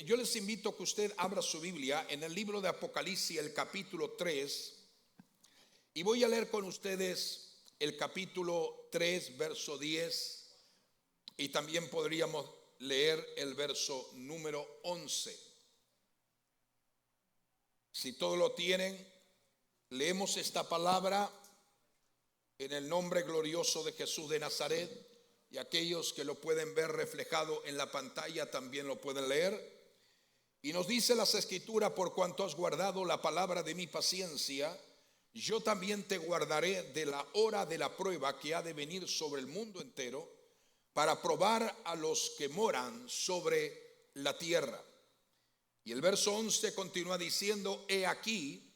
yo les invito a que usted abra su Biblia en el libro de Apocalipsis, el capítulo 3, y voy a leer con ustedes el capítulo 3, verso 10, y también podríamos leer el verso número 11. Si todos lo tienen, leemos esta palabra en el nombre glorioso de Jesús de Nazaret, y aquellos que lo pueden ver reflejado en la pantalla también lo pueden leer. Y nos dice las Escrituras: por cuanto has guardado la palabra de mi paciencia, yo también te guardaré de la hora de la prueba que ha de venir sobre el mundo entero, para probar a los que moran sobre la tierra. Y el verso 11 continúa diciendo: he aquí,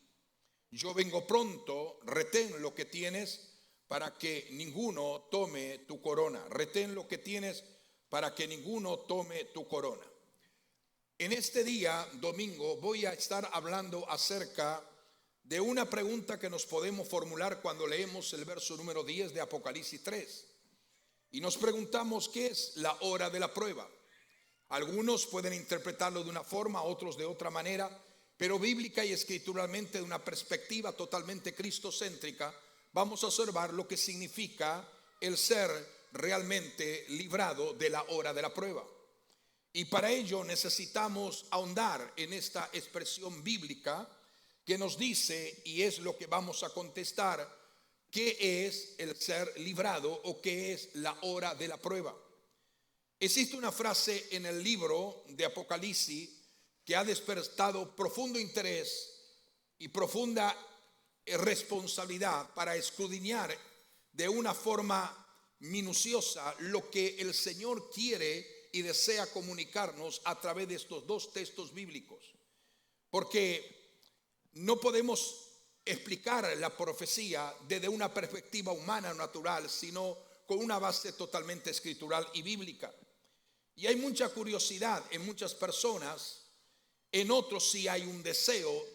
yo vengo pronto, retén lo que tienes para que ninguno tome tu corona. Retén lo que tienes para que ninguno tome tu corona. En este día, domingo, voy a estar hablando acerca de una pregunta que nos podemos formular cuando leemos el verso número 10 de Apocalipsis 3. Y nos preguntamos: ¿qué es la hora de la prueba? Algunos pueden interpretarlo de una forma, otros de otra manera, pero bíblica y escrituralmente, de una perspectiva totalmente cristocéntrica, vamos a observar lo que significa el ser realmente librado de la hora de la prueba. Y para ello necesitamos ahondar en esta expresión bíblica que nos dice, y es lo que vamos a contestar, ¿qué es el ser librado o qué es la hora de la prueba? Existe una frase en el libro de Apocalipsis que ha despertado profundo interés y profunda responsabilidad para escudriñar de una forma minuciosa lo que el Señor quiere y desea comunicarnos a través de estos dos textos bíblicos, porque no podemos explicar la profecía desde una perspectiva humana o natural, sino con una base totalmente escritural y bíblica. Y hay mucha curiosidad en muchas personas, en otros sí hay un deseo,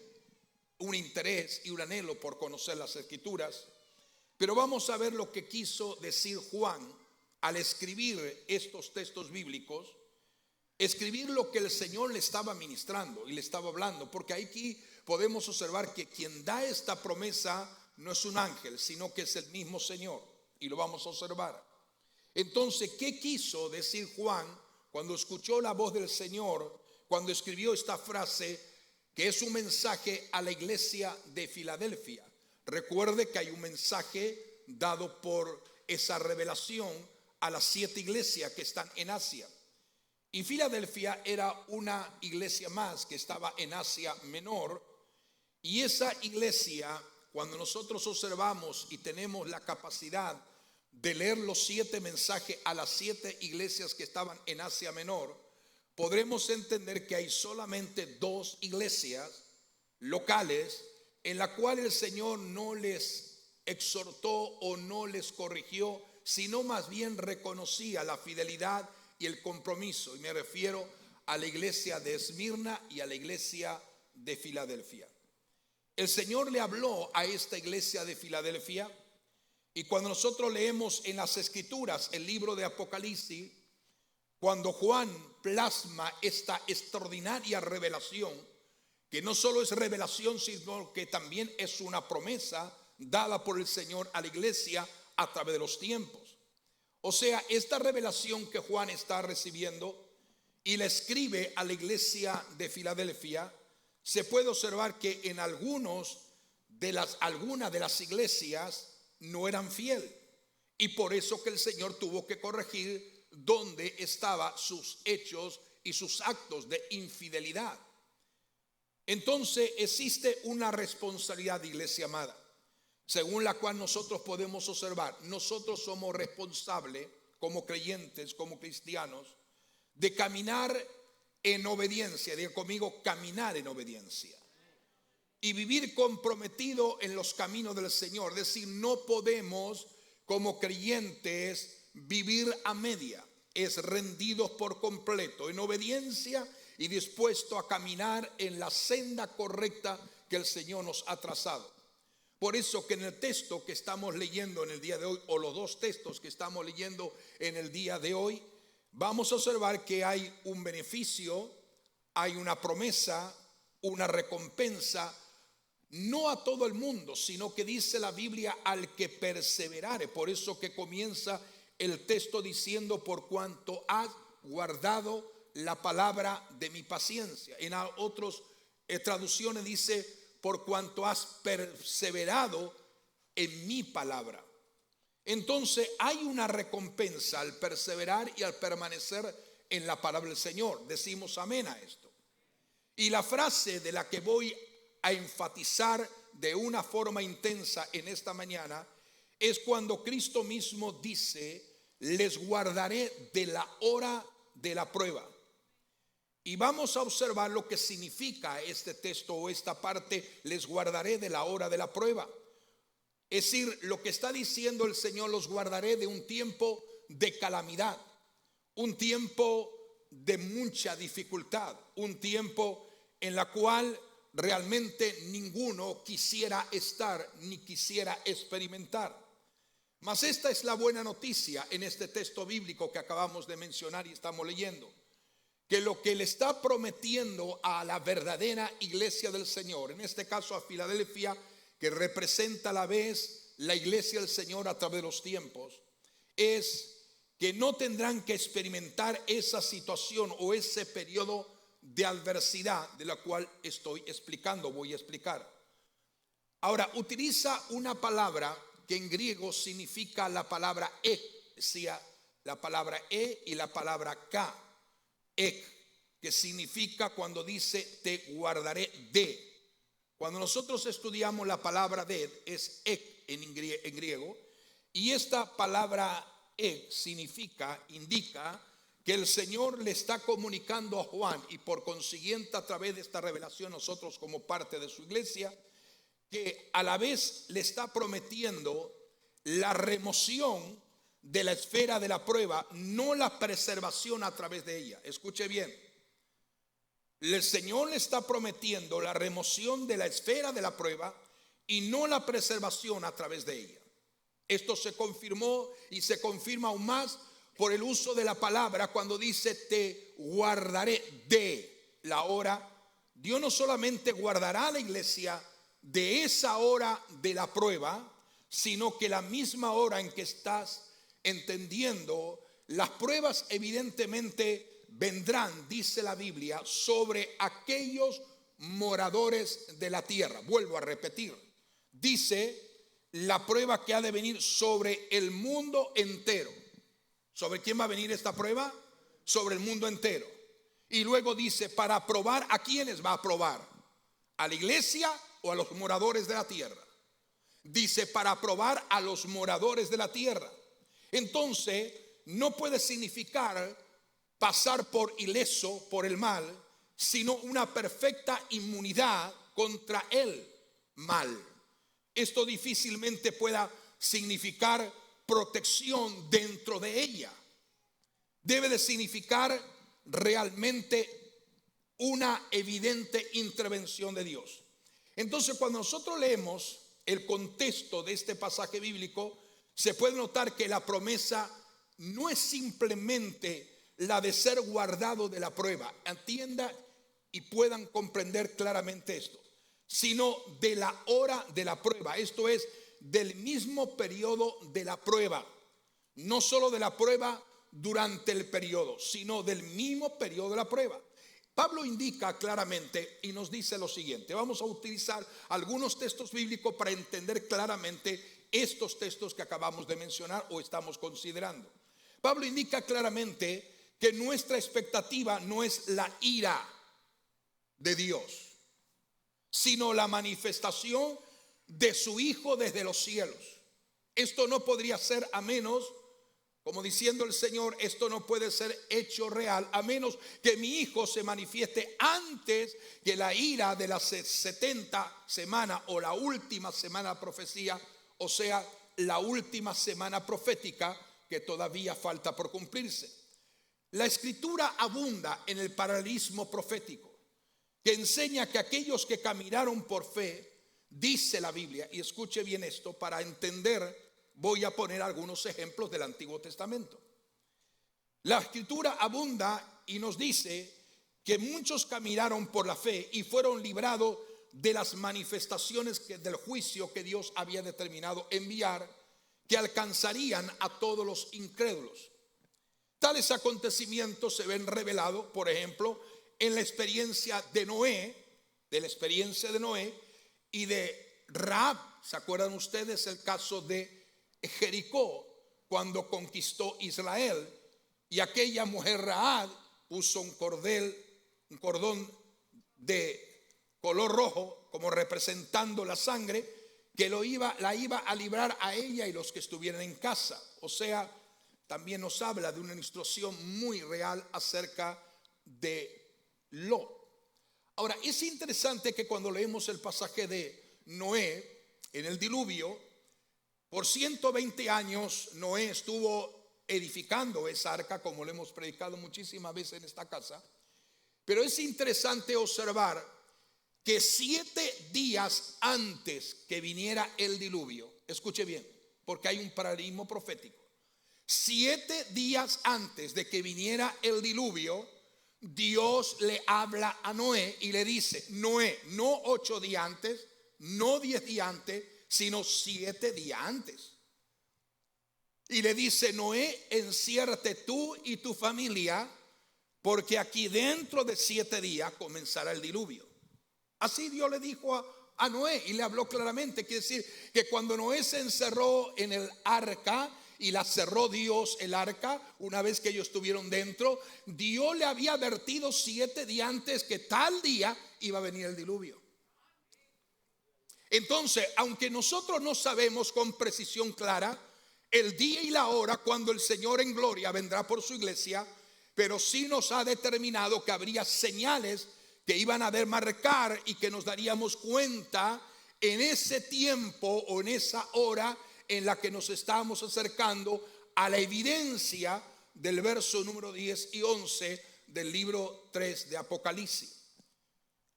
un interés y un anhelo por conocer las Escrituras. Pero vamos a ver lo que quiso decir Juan al escribir estos textos bíblicos, escribir lo que el Señor le estaba ministrando y le estaba hablando, porque aquí podemos observar que quien da esta promesa no es un ángel, sino que es el mismo Señor, y lo vamos a observar. Entonces, ¿qué quiso decir Juan cuando escuchó la voz del Señor, cuando escribió esta frase, que es un mensaje a la iglesia de Filadelfia? Recuerde que hay un mensaje dado por esa revelación a las 7 iglesias que están en Asia. Y Filadelfia era una iglesia más que estaba en Asia Menor. Y esa iglesia, cuando nosotros observamos y tenemos la capacidad de leer los 7 mensajes a las 7 iglesias que estaban en Asia Menor, podremos entender que hay solamente 2 iglesias locales en la cual el Señor no les exhortó o no les corrigió, sino más bien reconocía la fidelidad y el compromiso. Y me refiero a la iglesia de Esmirna y a la iglesia de Filadelfia. El Señor le habló a esta iglesia de Filadelfia, y cuando nosotros leemos en las Escrituras el libro de Apocalipsis, cuando Juan plasma esta extraordinaria revelación, que no solo es revelación, sino que también es una promesa dada por el Señor a la iglesia a través de los tiempos. O sea, esta revelación que Juan está recibiendo y la escribe a la iglesia de Filadelfia, se puede observar que en algunas de las iglesias no eran fieles, y por eso que el Señor tuvo que corregir dónde estaban sus hechos y sus actos de infidelidad. Entonces existe una responsabilidad, iglesia amada, según la cual nosotros podemos observar. Nosotros somos responsables como creyentes, como cristianos, de caminar en obediencia. Diga conmigo: caminar en obediencia. Y vivir comprometido en los caminos del Señor. Es decir, no podemos como creyentes vivir a media. Es rendidos por completo en obediencia y dispuesto a caminar en la senda correcta que el Señor nos ha trazado. Por eso que en el texto que estamos leyendo en el día de hoy, o los 2 textos que estamos leyendo en el día de hoy, vamos a observar que hay un beneficio, hay una promesa, una recompensa, no a todo el mundo, sino que dice la Biblia al que perseverare. Por eso que comienza el texto diciendo: por cuanto has guardado la palabra de mi paciencia. En otras traducciones dice: por cuanto has perseverado en mi palabra. Entonces hay una recompensa al perseverar y al permanecer en la palabra del Señor. Decimos amén a esto. Y la frase de la que voy a enfatizar de una forma intensa en esta mañana es cuando Cristo mismo dice: les guardaré de la hora de la prueba. Y vamos a observar lo que significa este texto o esta parte: les guardaré de la hora de la prueba. Es decir, lo que está diciendo el Señor: los guardaré de un tiempo de calamidad, un tiempo de mucha dificultad, un tiempo en la cual realmente ninguno quisiera estar ni quisiera experimentar. Mas esta es la buena noticia en este texto bíblico que acabamos de mencionar y estamos leyendo: que lo que le está prometiendo a la verdadera iglesia del Señor, en este caso a Filadelfia, que representa a la vez la iglesia del Señor a través de los tiempos, es que no tendrán que experimentar esa situación o ese periodo de adversidad de la cual voy a explicar. Ahora, utiliza una palabra que en griego significa la palabra ek, decía la palabra e y la palabra ka, ek, que significa cuando dice te guardaré de. Cuando nosotros estudiamos la palabra de, es ek en griego, y esta palabra ek indica que el Señor le está comunicando a Juan, y por consiguiente a través de esta revelación nosotros como parte de su iglesia, que a la vez le está prometiendo la remoción de la esfera de la prueba, no la preservación a través de ella. Escuche bien. El Señor le está prometiendo la remoción de la esfera de la prueba y no la preservación a través de ella. Esto se confirmó y se confirma aún más por el uso de la palabra cuando dice te guardaré de la hora. Dios no solamente guardará a la iglesia de esa hora de la prueba, sino que la misma hora en que estás entendiendo, las pruebas evidentemente vendrán, dice la Biblia, sobre aquellos moradores de la tierra. Vuelvo a repetir, dice la prueba que ha de venir sobre el mundo entero. ¿Sobre quién va a venir esta prueba? Sobre el mundo entero. Y luego dice, para probar, ¿a quiénes va a probar? ¿A la iglesia o a los moradores de la tierra? Dice, para probar a los moradores de la tierra. Entonces, no puede significar pasar por ileso por el mal, sino una perfecta inmunidad contra el mal. Esto difícilmente pueda significar protección dentro de ella. Debe de significar realmente una evidente intervención de Dios. Entonces, cuando nosotros leemos el contexto de este pasaje bíblico, se puede notar que la promesa no es simplemente la de ser guardado de la prueba, entienda y puedan comprender claramente esto, sino de la hora de la prueba, esto es, del mismo periodo de la prueba, no solo de la prueba durante el periodo, sino del mismo periodo de la prueba. Pablo indica claramente y nos dice lo siguiente. Vamos a utilizar algunos textos bíblicos para entender claramente estos textos que acabamos de mencionar o estamos considerando. Pablo indica claramente que nuestra expectativa no es la ira de Dios, sino la manifestación de su Hijo desde los cielos. Esto no podría ser a menos, como diciendo el Señor, esto no puede ser hecho real a menos que mi Hijo se manifieste antes que la ira de las 70 semanas o la última semana de profecía, o sea, la última semana profética que todavía falta por cumplirse. La escritura abunda en el paralelismo profético que enseña que aquellos que caminaron por fe, dice la Biblia, y escuche bien esto para entender, voy a poner algunos ejemplos del Antiguo Testamento. La escritura abunda y nos dice que muchos caminaron por la fe y fueron librados de las manifestaciones del juicio que Dios había determinado enviar, que alcanzarían a todos los incrédulos. Tales acontecimientos se ven revelados, por ejemplo, en la experiencia de Noé, y de Rahab. ¿Se acuerdan ustedes el caso de Jericó cuando conquistó Israel? Y aquella mujer Rahab puso un cordón de color rojo como representando la sangre que la iba a librar a ella y los que estuvieran en casa. O sea, también nos habla de una instrucción muy real acerca de Lot. Ahora, es interesante que cuando leemos el pasaje de Noé en el diluvio, por 120 años Noé estuvo edificando esa arca, como lo hemos predicado muchísimas veces en esta casa. Pero es interesante observar que 7 días antes que viniera el diluvio, escuche bien, porque hay un paralelismo profético. 7 días antes de que viniera el diluvio, Dios le habla a Noé y le dice: Noé, no 8 días antes, no 10 días antes, sino 7 días antes. Y le dice: Noé, enciérrate tú y tu familia, porque aquí dentro de 7 días comenzará el diluvio. Así Dios le dijo a Noé y le habló claramente. Quiere decir que cuando Noé se encerró en el arca y la cerró Dios el arca, una vez que ellos estuvieron dentro, Dios le había advertido 7 días antes que tal día iba a venir el diluvio. Entonces, aunque nosotros no sabemos con precisión clara el día y la hora cuando el Señor en gloria vendrá por su iglesia, pero sí nos ha determinado que habría señales que iban a marcar y que nos daríamos cuenta en ese tiempo o en esa hora en la que nos estamos acercando a la evidencia del verso número 10 y 11 del libro 3 de Apocalipsis.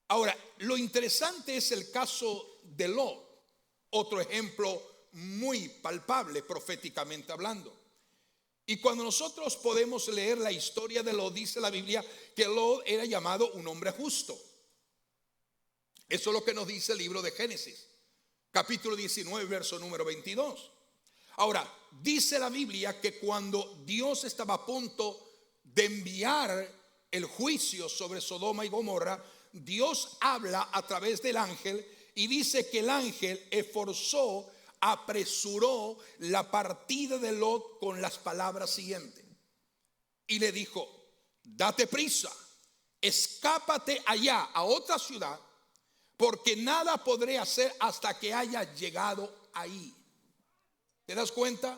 Ahora, lo interesante es el caso de Lot, otro ejemplo muy palpable proféticamente hablando. Y cuando nosotros podemos leer la historia de Lot, dice la Biblia que Lot era llamado un hombre justo. Eso es lo que nos dice el libro de Génesis, capítulo 19, verso número 22. Ahora, dice la Biblia que cuando Dios estaba a punto de enviar el juicio sobre Sodoma y Gomorra, Dios habla a través del ángel y dice que el ángel apresuró la partida de Lot con las palabras siguientes. Y le dijo: date prisa, escápate allá a otra ciudad, porque nada podré hacer hasta que haya llegado ahí. ¿Te das cuenta?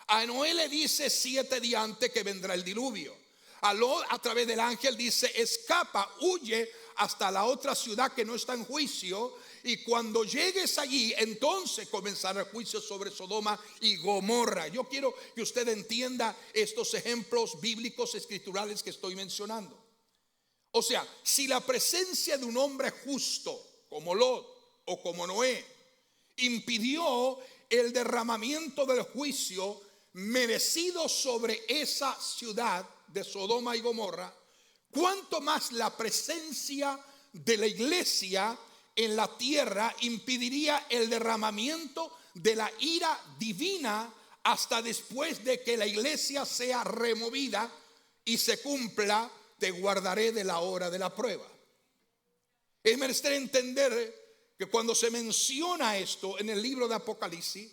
A Noé le dice 7 días antes que vendrá el diluvio. A Lot, a través del ángel, dice: escapa, huye hasta la otra ciudad que no está en juicio, y cuando llegues allí, entonces comenzará el juicio sobre Sodoma y Gomorra. Yo quiero que usted entienda estos ejemplos bíblicos escriturales que estoy mencionando. O sea, si la presencia de un hombre justo como Lot o como Noé impidió el derramamiento del juicio merecido sobre esa ciudad de Sodoma y Gomorra, cuánto más la presencia de la iglesia en la tierra impediría el derramamiento de la ira divina hasta después de que la iglesia sea removida y se cumpla: te guardaré de la hora de la prueba. Es menester entender que cuando se menciona esto en el libro de Apocalipsis,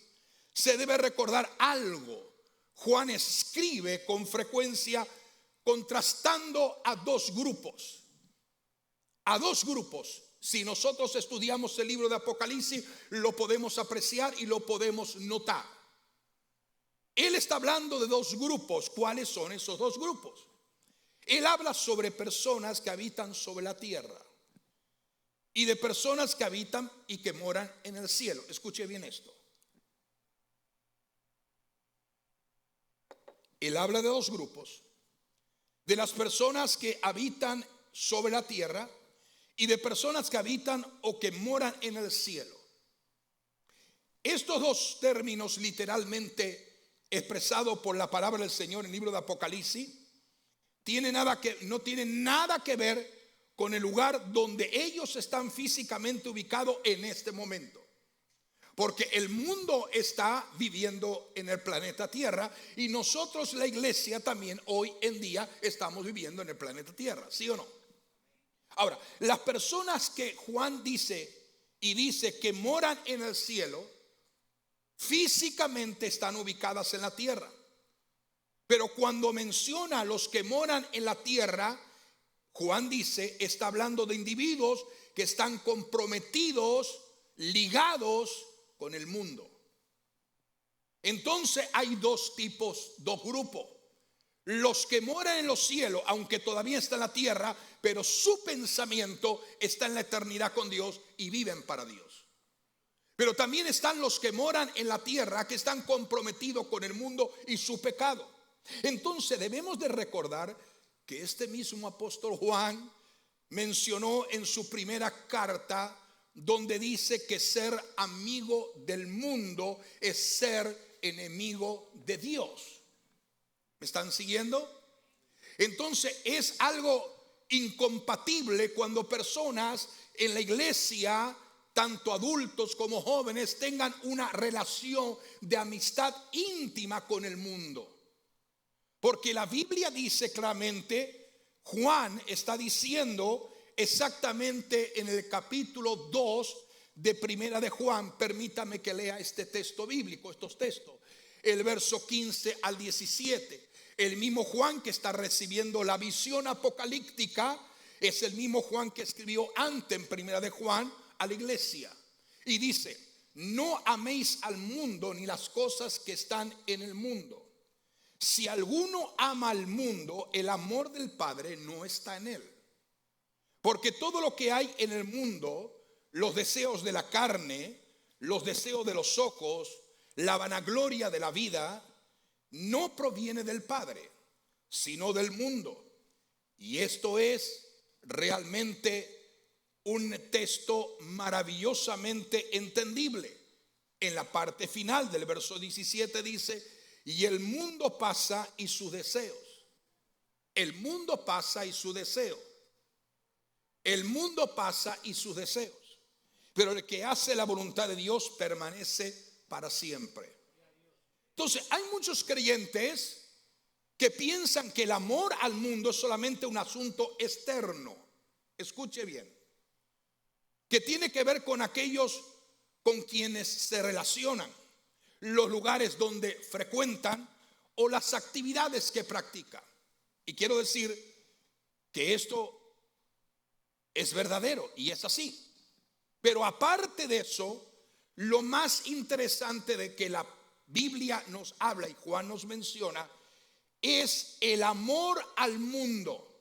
se debe recordar algo. Juan escribe con frecuencia contrastando a dos grupos. Si nosotros estudiamos el libro de Apocalipsis, lo podemos apreciar y lo podemos notar. Él está hablando de 2 grupos. ¿Cuáles son esos 2 grupos? Él habla sobre personas que habitan sobre la tierra y de personas que habitan y que moran en el cielo. Escuche bien esto. Él habla de 2 grupos: de las personas que habitan sobre la tierra y de personas que habitan o que moran en el cielo. Estos 2 términos, literalmente expresados por la palabra del Señor en el libro de Apocalipsis, no tienen nada que ver con el lugar donde ellos están físicamente ubicados en este momento. Porque el mundo está viviendo en el planeta Tierra y nosotros, la iglesia, también hoy en día estamos viviendo en el planeta Tierra, ¿sí o no? Ahora, las personas que Juan dice que moran en el cielo, físicamente están ubicadas en la tierra. Pero cuando menciona a los que moran en la tierra, Juan dice, está hablando de individuos que están comprometidos, ligados con el mundo. Entonces hay dos tipos, dos grupos. Los que moran en los cielos, aunque todavía está en la tierra, pero su pensamiento está en la eternidad con Dios y viven para Dios. Pero también están los que moran en la tierra, que están comprometidos con el mundo y su pecado. Entonces debemos de recordar que este mismo apóstol Juan mencionó en su primera carta, donde dice que ser amigo del mundo es ser enemigo de Dios. ¿Me están siguiendo? Entonces es algo incompatible cuando personas en la iglesia, tanto adultos como jóvenes, tengan una relación de amistad íntima con el mundo. Porque la Biblia dice claramente, Juan está diciendo exactamente en el capítulo 2 de Primera de Juan, permítame que lea este texto bíblico, estos textos, el verso 15 al 17. El mismo Juan que está recibiendo la visión apocalíptica es el mismo Juan que escribió antes en Primera de Juan a la iglesia. Y dice, no améis al mundo ni las cosas que están en el mundo. Si alguno ama al mundo, el amor del Padre no está en él. Porque todo lo que hay en el mundo, los deseos de la carne, los deseos de los ojos, la vanagloria de la vida, no proviene del Padre, sino del mundo. Y esto es realmente un texto maravillosamente entendible. En la parte final del verso 17 dice, y el mundo pasa y sus deseos. El mundo pasa y su deseo. El mundo pasa y sus deseos. Pero el que hace la voluntad de Dios permanece para siempre. Entonces hay muchos creyentes que piensan que el amor al mundo es solamente un asunto externo. Escuche bien. Que tiene que ver con aquellos con quienes se relacionan, los lugares donde frecuentan o las actividades que practican. Y quiero decir que esto es verdadero y es así. Pero aparte de eso, lo más interesante de que la Biblia nos habla y Juan nos menciona es el amor al mundo.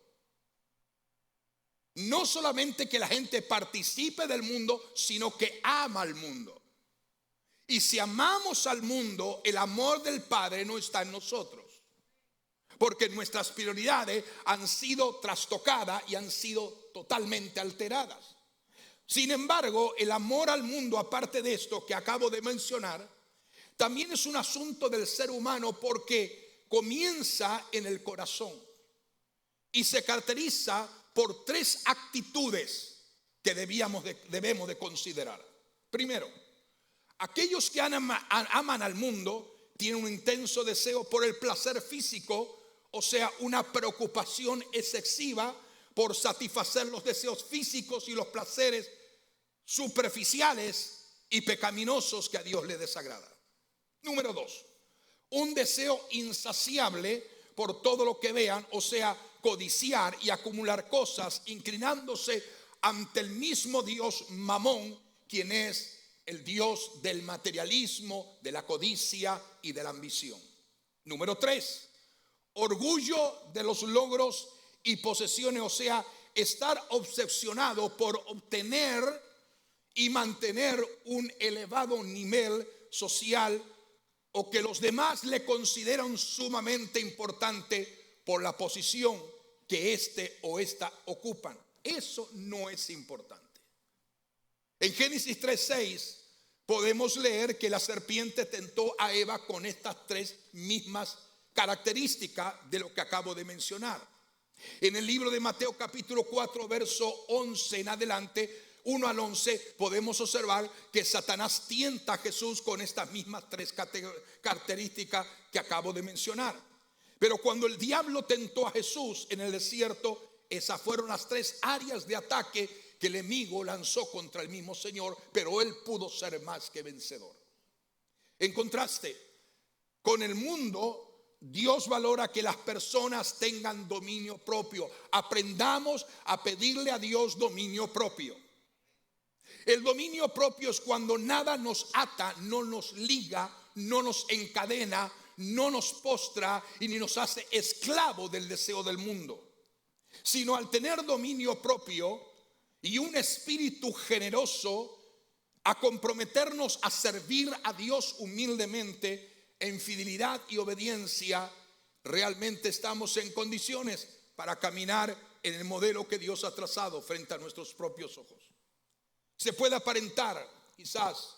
No solamente que la gente participe del mundo, sino que ama al mundo. Y si amamos al mundo, el amor del Padre no está en nosotros. Porque nuestras prioridades han sido trastocadas y han sido totalmente alteradas. Sin embargo, el amor al mundo, aparte de esto que acabo de mencionar, también es un asunto del ser humano porque comienza en el corazón y se caracteriza por tres actitudes que debemos de considerar. Primero, aquellos que aman al mundo tienen un intenso deseo por el placer físico, o sea, una preocupación excesiva por satisfacer los deseos físicos y los placeres superficiales y pecaminosos que a Dios le desagrada. Número 2, un deseo insaciable por todo lo que vean, o sea, codiciar y acumular cosas, inclinándose ante el mismo Dios Mamón, quien es el Dios del materialismo, de la codicia y de la ambición. Número 3, orgullo de los logros y posesiones, o sea, estar obsesionado por obtener y mantener un elevado nivel social o que los demás le consideran sumamente importante por la posición que este o esta ocupan. Eso no es importante. En Génesis 3:6 podemos leer que la serpiente tentó a Eva con estas tres mismas características de lo que acabo de mencionar. En el libro de Mateo capítulo 4, verso 11 en adelante, 1 al 11, podemos observar que Satanás tienta a Jesús con estas mismas tres características que acabo de mencionar. Pero cuando el diablo tentó a Jesús en el desierto, esas fueron las tres áreas de ataque que el enemigo lanzó contra el mismo Señor, pero él pudo ser más que vencedor. En contraste, con el mundo, Dios valora que las personas tengan dominio propio. Aprendamos a pedirle a Dios dominio propio. El dominio propio es cuando nada nos ata, no nos liga, no nos encadena, no nos postra y ni nos hace esclavo del deseo del mundo, sino al tener dominio propio y un espíritu generoso, a comprometernos a servir a Dios humildemente en fidelidad y obediencia, realmente estamos en condiciones para caminar en el modelo que Dios ha trazado frente a nuestros propios ojos. Se puede aparentar, quizás,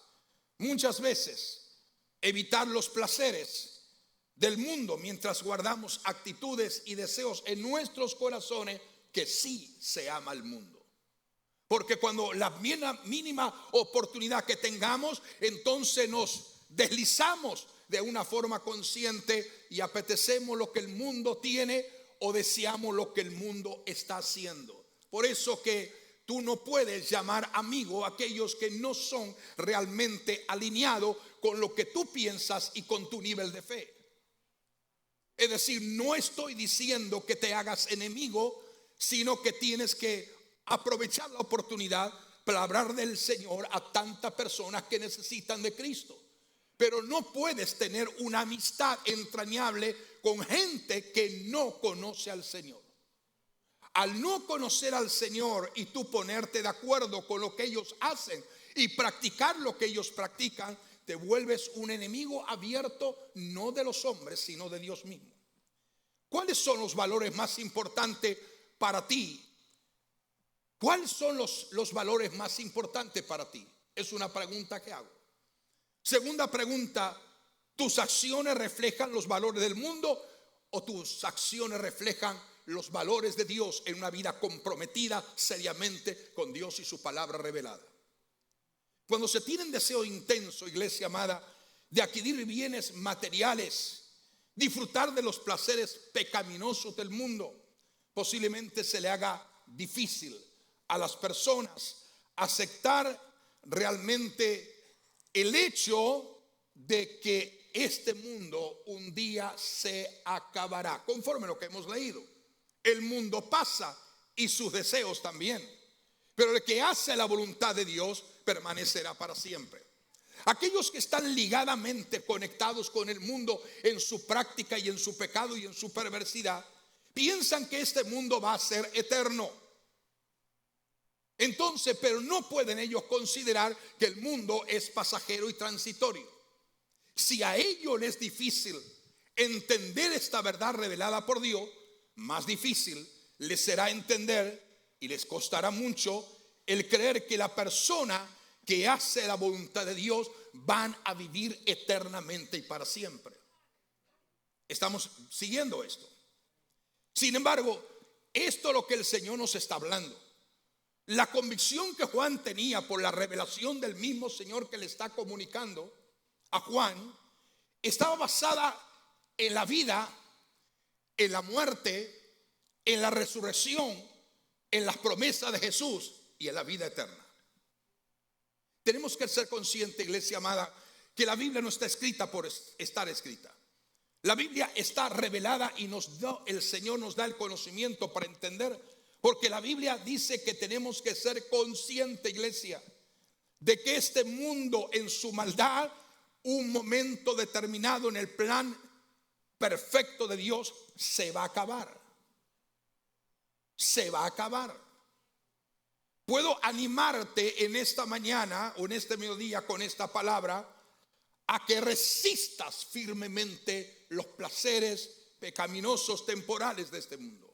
muchas veces, evitar los placeres del mundo mientras guardamos actitudes y deseos en nuestros corazones que sí se ama al mundo. Porque cuando la mínima oportunidad que tengamos, entonces nos deslizamos de una forma consciente y apetecemos lo que el mundo tiene o deseamos lo que el mundo está haciendo. Por eso que tú no puedes llamar amigo a aquellos que no son realmente alineados con lo que tú piensas y con tu nivel de fe. Es decir, no estoy diciendo que te hagas enemigo, sino que tienes que aprovechar la oportunidad para hablar del Señor a tantas personas que necesitan de Cristo. Pero no puedes tener una amistad entrañable con gente que no conoce al Señor. Al no conocer al Señor y tú ponerte de acuerdo con lo que ellos hacen y practicar lo que ellos practican, te vuelves un enemigo abierto, no de los hombres, sino de Dios mismo. ¿Cuáles son los valores más importantes para ti? ¿Cuáles son los valores más importantes para ti? Es una pregunta que hago. Segunda pregunta, ¿tus acciones reflejan los valores del mundo o tus acciones reflejan los valores de Dios en una vida comprometida seriamente con Dios y su palabra revelada? Cuando se tiene un deseo intenso, iglesia amada, de adquirir bienes materiales, disfrutar de los placeres pecaminosos del mundo, posiblemente se le haga difícil a las personas aceptar realmente el hecho de que este mundo un día se acabará, conforme a lo que hemos leído. El mundo pasa y sus deseos también, pero el que hace la voluntad de Dios permanecerá para siempre. Aquellos que están ligadamente conectados con el mundo en su práctica y en su pecado y en su perversidad, piensan que este mundo va a ser eterno. Entonces, pero no pueden ellos considerar que el mundo es pasajero y transitorio. Si a ellos les es difícil entender esta verdad revelada por Dios, más difícil les será entender y les costará mucho el creer que la persona que hace la voluntad de Dios van a vivir eternamente y para siempre. Estamos siguiendo esto. Sin embargo, esto es lo que el Señor nos está hablando. La convicción que Juan tenía por la revelación del mismo Señor que le está comunicando a Juan estaba basada en la vida, en la muerte, en la resurrección, en las promesas de Jesús y en la vida eterna. Tenemos que ser conscientes, iglesia amada, que la Biblia no está escrita por estar escrita. La Biblia está revelada y el Señor nos da el conocimiento para entender. Porque la Biblia dice que tenemos que ser conscientes, iglesia, de que este mundo en su maldad, un momento determinado en el plan perfecto de Dios, se va a acabar. Se va a acabar. Puedo animarte en esta mañana o en este mediodía con esta palabra a que resistas firmemente los placeres pecaminosos temporales de este mundo.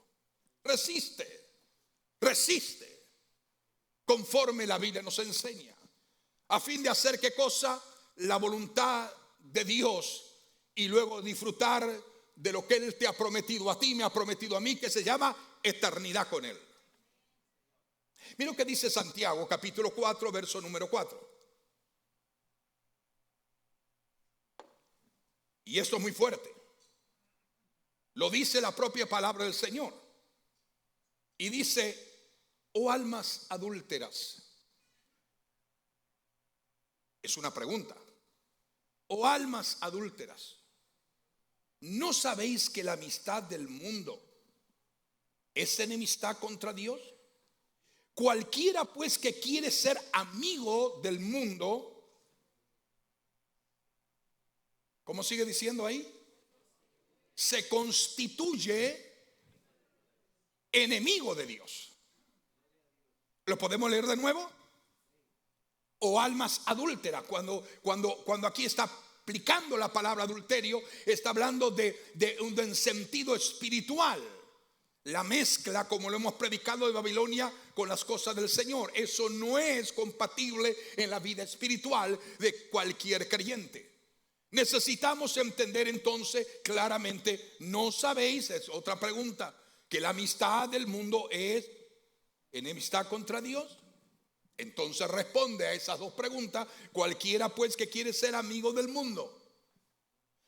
Resiste conforme la Biblia nos enseña, a fin de hacer ¿qué cosa? La voluntad de Dios y luego disfrutar de lo que Él te ha prometido a ti, me ha prometido a mí, que se llama eternidad con Él. Mira lo que dice Santiago, capítulo 4, verso número 4. Y esto es muy fuerte. Lo dice la propia palabra del Señor. Y dice: oh almas adúlteras. Es una pregunta. Oh almas adúlteras, ¿no sabéis que la amistad del mundo es enemistad contra Dios? Cualquiera pues que quiere ser amigo del mundo, ¿cómo sigue diciendo ahí? Se constituye enemigo de Dios. ¿Lo podemos leer de nuevo? O almas adúlteras. Cuando aquí está aplicando la palabra adulterio, está hablando de un sentido espiritual. La mezcla, como lo hemos predicado, de Babilonia con las cosas del Señor. Eso no es compatible en la vida espiritual de cualquier creyente. Necesitamos entender entonces claramente, ¿no sabéis? Es otra pregunta, que la amistad del mundo es enemistad contra Dios. Entonces responde a esas dos preguntas: cualquiera pues que quiere ser amigo del mundo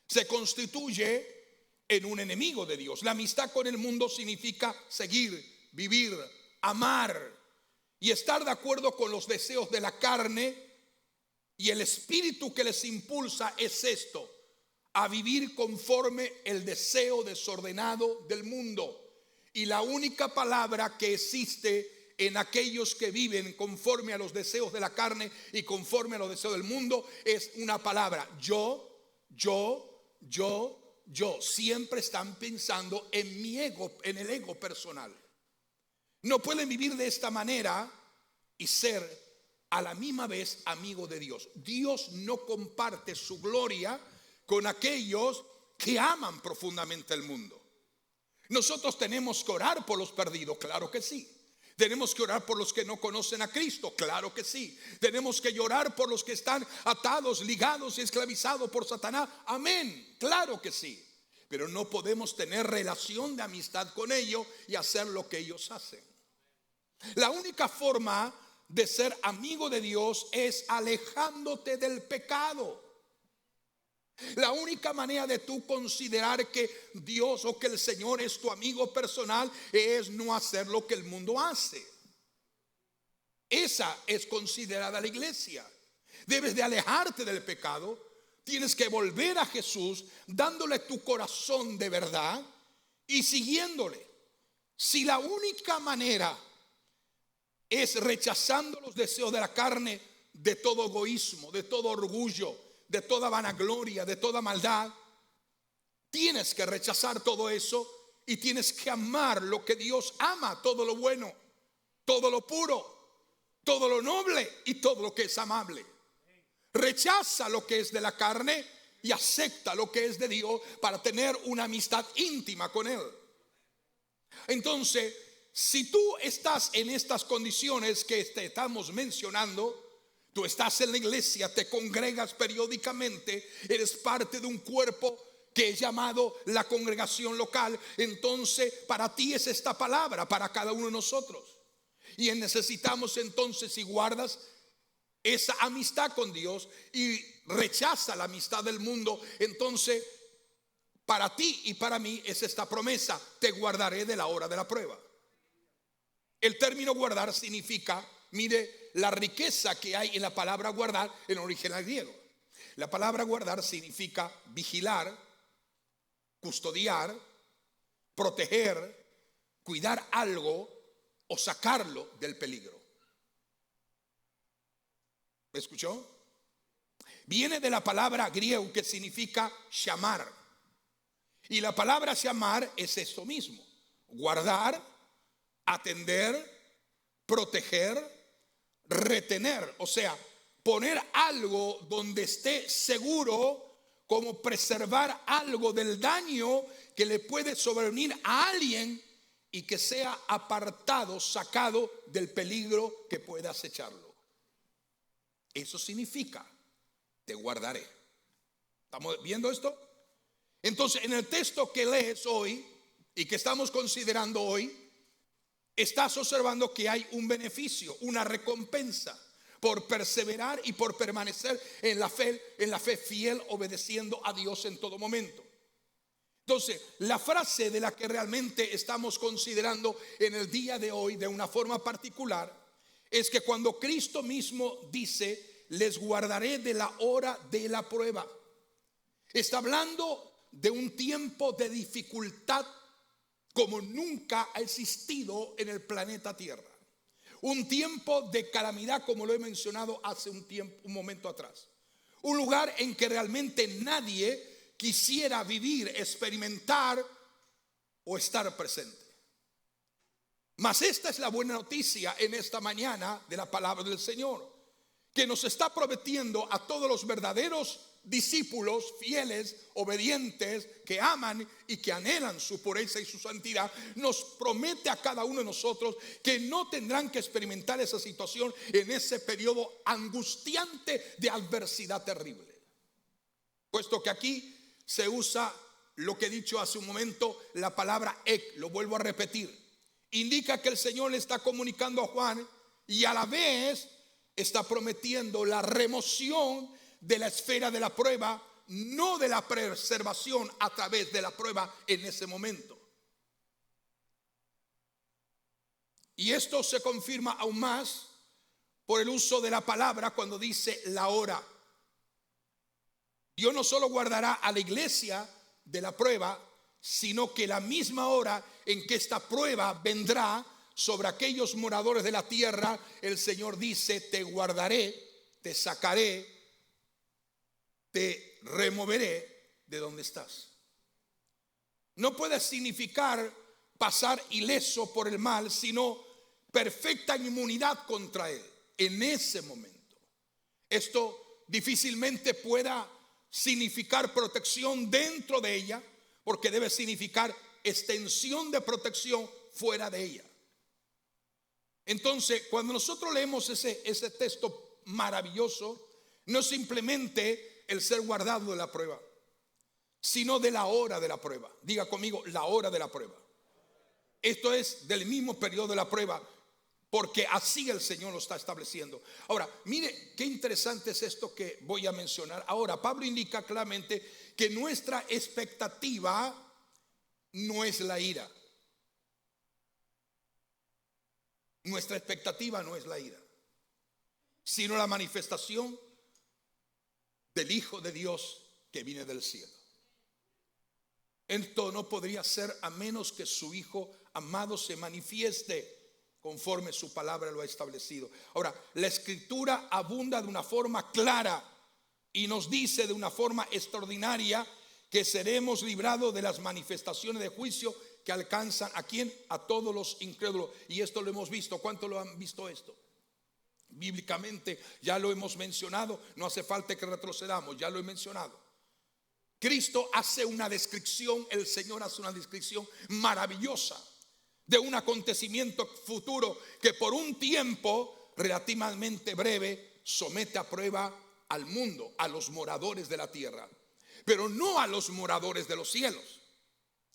se constituye en un enemigo de Dios. La amistad con el mundo significa seguir, vivir, amar y estar de acuerdo con los deseos de la carne, y el espíritu que les impulsa es esto: a vivir conforme el deseo desordenado del mundo. Y la única palabra que existe en aquellos que viven conforme a los deseos de la carne y conforme a los deseos del mundo es una palabra: yo. Siempre están pensando en mi ego, en el ego personal. No pueden vivir de esta manera y ser a la misma vez amigo de Dios. Dios no comparte su gloria con aquellos que aman profundamente el mundo. Nosotros tenemos que orar por los perdidos, claro que sí. Tenemos que orar por los que no conocen a Cristo, claro que sí. Tenemos que llorar por los que están atados, ligados y esclavizados por Satanás, amén, claro que sí. Pero no podemos tener relación de amistad con ellos y hacer lo que ellos hacen. La única forma de ser amigo de Dios es alejándote del pecado. La única manera de tú considerar que Dios o que el Señor es tu amigo personal es no hacer lo que el mundo hace. Esa es considerada la iglesia. Debes de alejarte del pecado. Tienes que volver a Jesús dándole tu corazón de verdad y siguiéndole. Si la única manera es rechazando los deseos de la carne, de todo egoísmo, de todo orgullo, de toda vanagloria, de toda maldad, tienes que rechazar todo eso y tienes que amar lo que Dios ama: todo lo bueno, todo lo puro, todo lo noble y todo lo que es amable. Rechaza lo que es de la carne y acepta lo que es de Dios para tener una amistad íntima con Él. Entonces, si tú estás en estas condiciones que te estamos mencionando, tú estás en la iglesia, te congregas periódicamente, eres parte de un cuerpo que es llamado la congregación local, entonces para ti es esta palabra, para cada uno de nosotros. Y necesitamos entonces, si guardas esa amistad con Dios y rechaza la amistad del mundo, entonces para ti y para mí es esta promesa: te guardaré de la hora de la prueba. El término guardar significa, mire la riqueza que hay en la palabra guardar en el original griego. La palabra guardar significa vigilar, custodiar, proteger, cuidar algo o sacarlo del peligro. ¿Me escuchó? Viene de la palabra griego que significa llamar. Y la palabra llamar es esto mismo: guardar, atender, proteger, retener. O sea, poner algo donde esté seguro, como preservar algo del daño que le puede sobrevenir a alguien y que sea apartado, sacado del peligro que pueda acecharlo. Eso significa: te guardaré. ¿Estamos viendo esto? Entonces, en el texto que lees hoy y que estamos considerando hoy, estás observando que hay un beneficio, una recompensa por perseverar y por permanecer en la fe fiel, obedeciendo a Dios en todo momento. Entonces, la frase de la que realmente estamos considerando en el día de hoy de una forma particular es que cuando Cristo mismo dice: les guardaré de la hora de la prueba, está hablando de un tiempo de dificultad como nunca ha existido en el planeta Tierra. Un tiempo de calamidad, como lo he mencionado hace un momento atrás. Un lugar en que realmente nadie quisiera vivir, experimentar o estar presente. Mas esta es la buena noticia en esta mañana de la palabra del Señor, que nos está prometiendo a todos los verdaderos discípulos fieles, obedientes, que aman y que anhelan su pureza y su santidad. Nos promete a cada uno de nosotros que no tendrán que experimentar esa situación en ese periodo angustiante de adversidad terrible. Puesto que aquí se usa lo que he dicho hace un momento, la palabra ek, lo vuelvo a repetir, indica que el Señor le está comunicando a Juan y a la vez está prometiendo la remoción de la esfera de la prueba, no de la preservación a través de la prueba en ese momento. Y esto se confirma aún más por el uso de la palabra cuando dice la hora. Dios no solo guardará a la iglesia de la prueba, sino que la misma hora en que esta prueba vendrá sobre aquellos moradores de la tierra, el Señor dice: te guardaré, te sacaré, te removeré de donde estás. No puede significar pasar ileso por el mal, sino perfecta inmunidad contra él en ese momento. Esto difícilmente pueda significar protección dentro de ella, porque debe significar extensión de protección fuera de ella. Entonces, cuando nosotros leemos ese texto maravilloso, no simplemente el ser guardado de la prueba, sino de la hora de la prueba. Diga conmigo: la hora de la prueba. Esto es del mismo periodo de la prueba, porque así el Señor lo está estableciendo. Ahora, mire qué interesante es esto que voy a mencionar. Ahora, Pablo indica claramente que nuestra expectativa no es la ira. Nuestra expectativa no es la ira, sino la manifestación del Hijo de Dios que viene del cielo. Esto no podría ser a menos que su Hijo amado se manifieste conforme su palabra lo ha establecido. Ahora, la Escritura abunda de una forma clara y nos dice de una forma extraordinaria que seremos librados de las manifestaciones de juicio que alcanzan ¿a quién? A todos los incrédulos. Y esto lo hemos visto. ¿Cuánto lo han visto esto? Bíblicamente ya lo hemos mencionado, no hace falta que retrocedamos, ya lo he mencionado. Cristo hace una descripción, el Señor hace una descripción maravillosa de un acontecimiento futuro que por un tiempo relativamente breve somete a prueba al mundo, a los moradores de la tierra, pero no a los moradores de los cielos,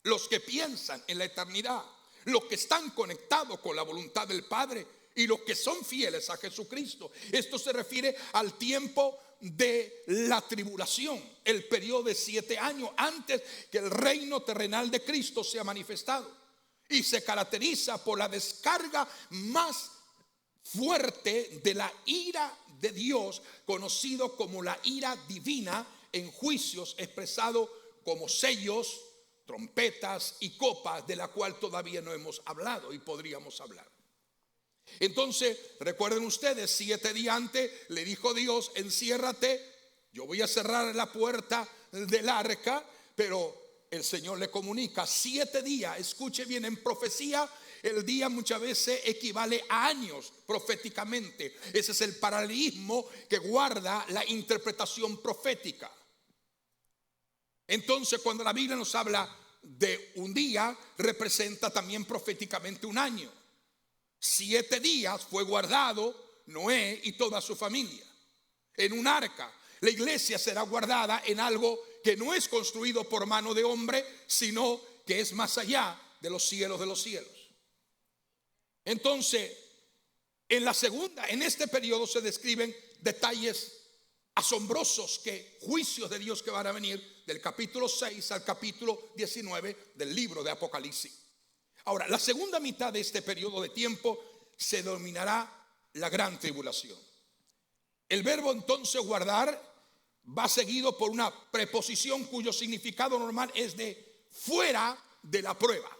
los que piensan en la eternidad, los que están conectados con la voluntad del Padre y los que son fieles a Jesucristo. Esto se refiere al tiempo de la tribulación, el periodo de 7 años antes que el reino terrenal de Cristo sea manifestado, y se caracteriza por la descarga más fuerte de la ira de Dios, conocido como la ira divina, en juicios expresado como sellos, trompetas y copas, de la cual todavía no hemos hablado y podríamos hablar. Entonces, recuerden ustedes, 7 días antes le dijo Dios: enciérrate, yo voy a cerrar la puerta del arca. Pero el Señor le comunica 7 días. Escuche bien, en profecía el día muchas veces equivale a años proféticamente. Ese es el paralelismo que guarda la interpretación profética. Entonces, cuando la Biblia nos habla de un día, representa también proféticamente un año. 7 días fue guardado Noé y toda su familia en un arca. La iglesia será guardada en algo que no es construido por mano de hombre, sino que es más allá de los cielos de los cielos. Entonces, en este periodo se describen detalles asombrosos, juicios de Dios que van a venir del capítulo 6 al capítulo 19 del libro de Apocalipsis. Ahora, la segunda mitad de este periodo de tiempo se denominará la gran tribulación. El verbo entonces guardar va seguido por una preposición cuyo significado normal es de fuera de la prueba.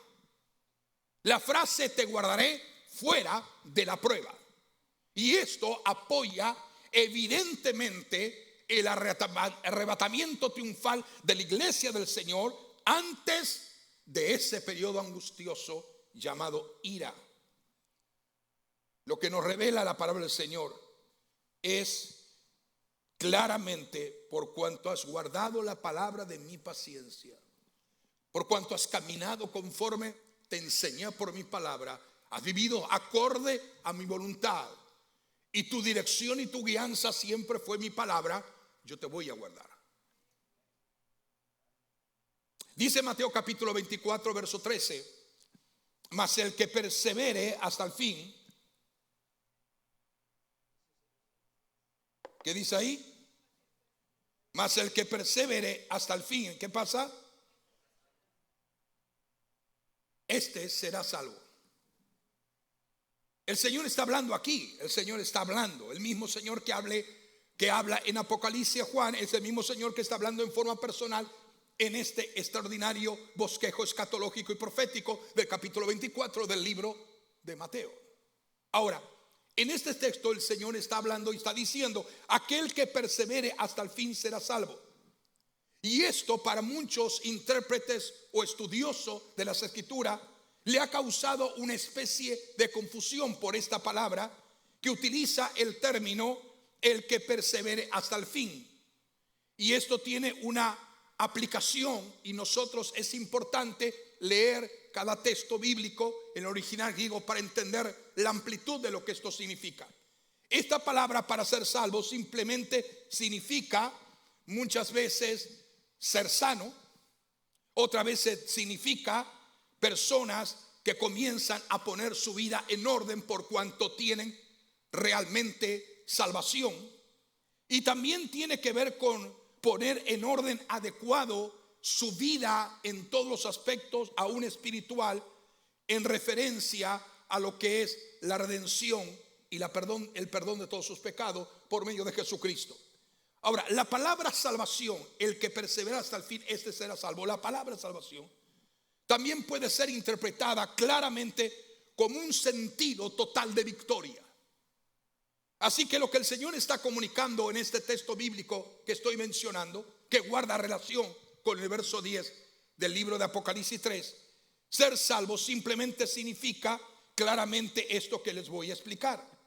La frase te guardaré fuera de la prueba. Y esto apoya evidentemente el arrebatamiento triunfal de la iglesia del Señor antes de ese periodo angustioso llamado ira. Lo que nos revela la palabra del Señor es claramente: por cuanto has guardado la palabra de mi paciencia, por cuanto has caminado conforme te enseñé por mi palabra, has vivido acorde a mi voluntad, y tu dirección y tu guianza siempre fue mi palabra, yo te voy a guardar. Dice Mateo capítulo 24 verso 13: mas el que persevere hasta el fin. ¿Qué dice ahí? Mas el que persevere hasta el fin, ¿qué pasa? Este será salvo. El Señor está hablando aquí. El Señor está hablando. El mismo Señor que habla en Apocalipsis a Juan es el mismo Señor que está hablando en forma personal en este extraordinario bosquejo escatológico y profético del capítulo 24 del libro de Mateo. Ahora, en este texto el Señor está hablando y está diciendo: aquel que persevere hasta el fin será salvo. Y esto, para muchos intérpretes o estudiosos de las Escrituras, le ha causado una especie de confusión por esta palabra que utiliza el término el que persevere hasta el fin. Y esto tiene una aplicación, y nosotros es importante leer cada texto bíblico en el original griego para entender la amplitud de lo que esto significa. Esta palabra, para ser salvo, simplemente significa muchas veces ser sano, otras veces significa personas que comienzan a poner su vida en orden por cuanto tienen realmente salvación, y también tiene que ver con poner en orden adecuado su vida en todos los aspectos, aún espiritual, en referencia a lo que es la redención y el perdón de todos sus pecados por medio de Jesucristo. Ahora, la palabra salvación, el que persevera hasta el fin, este será salvo. La palabra salvación también puede ser interpretada claramente como un sentido total de victoria. Así que lo que el Señor está comunicando en este texto bíblico que estoy mencionando, que guarda relación con el verso 10 del libro de Apocalipsis 3, ser salvo simplemente significa claramente esto que les voy a explicar.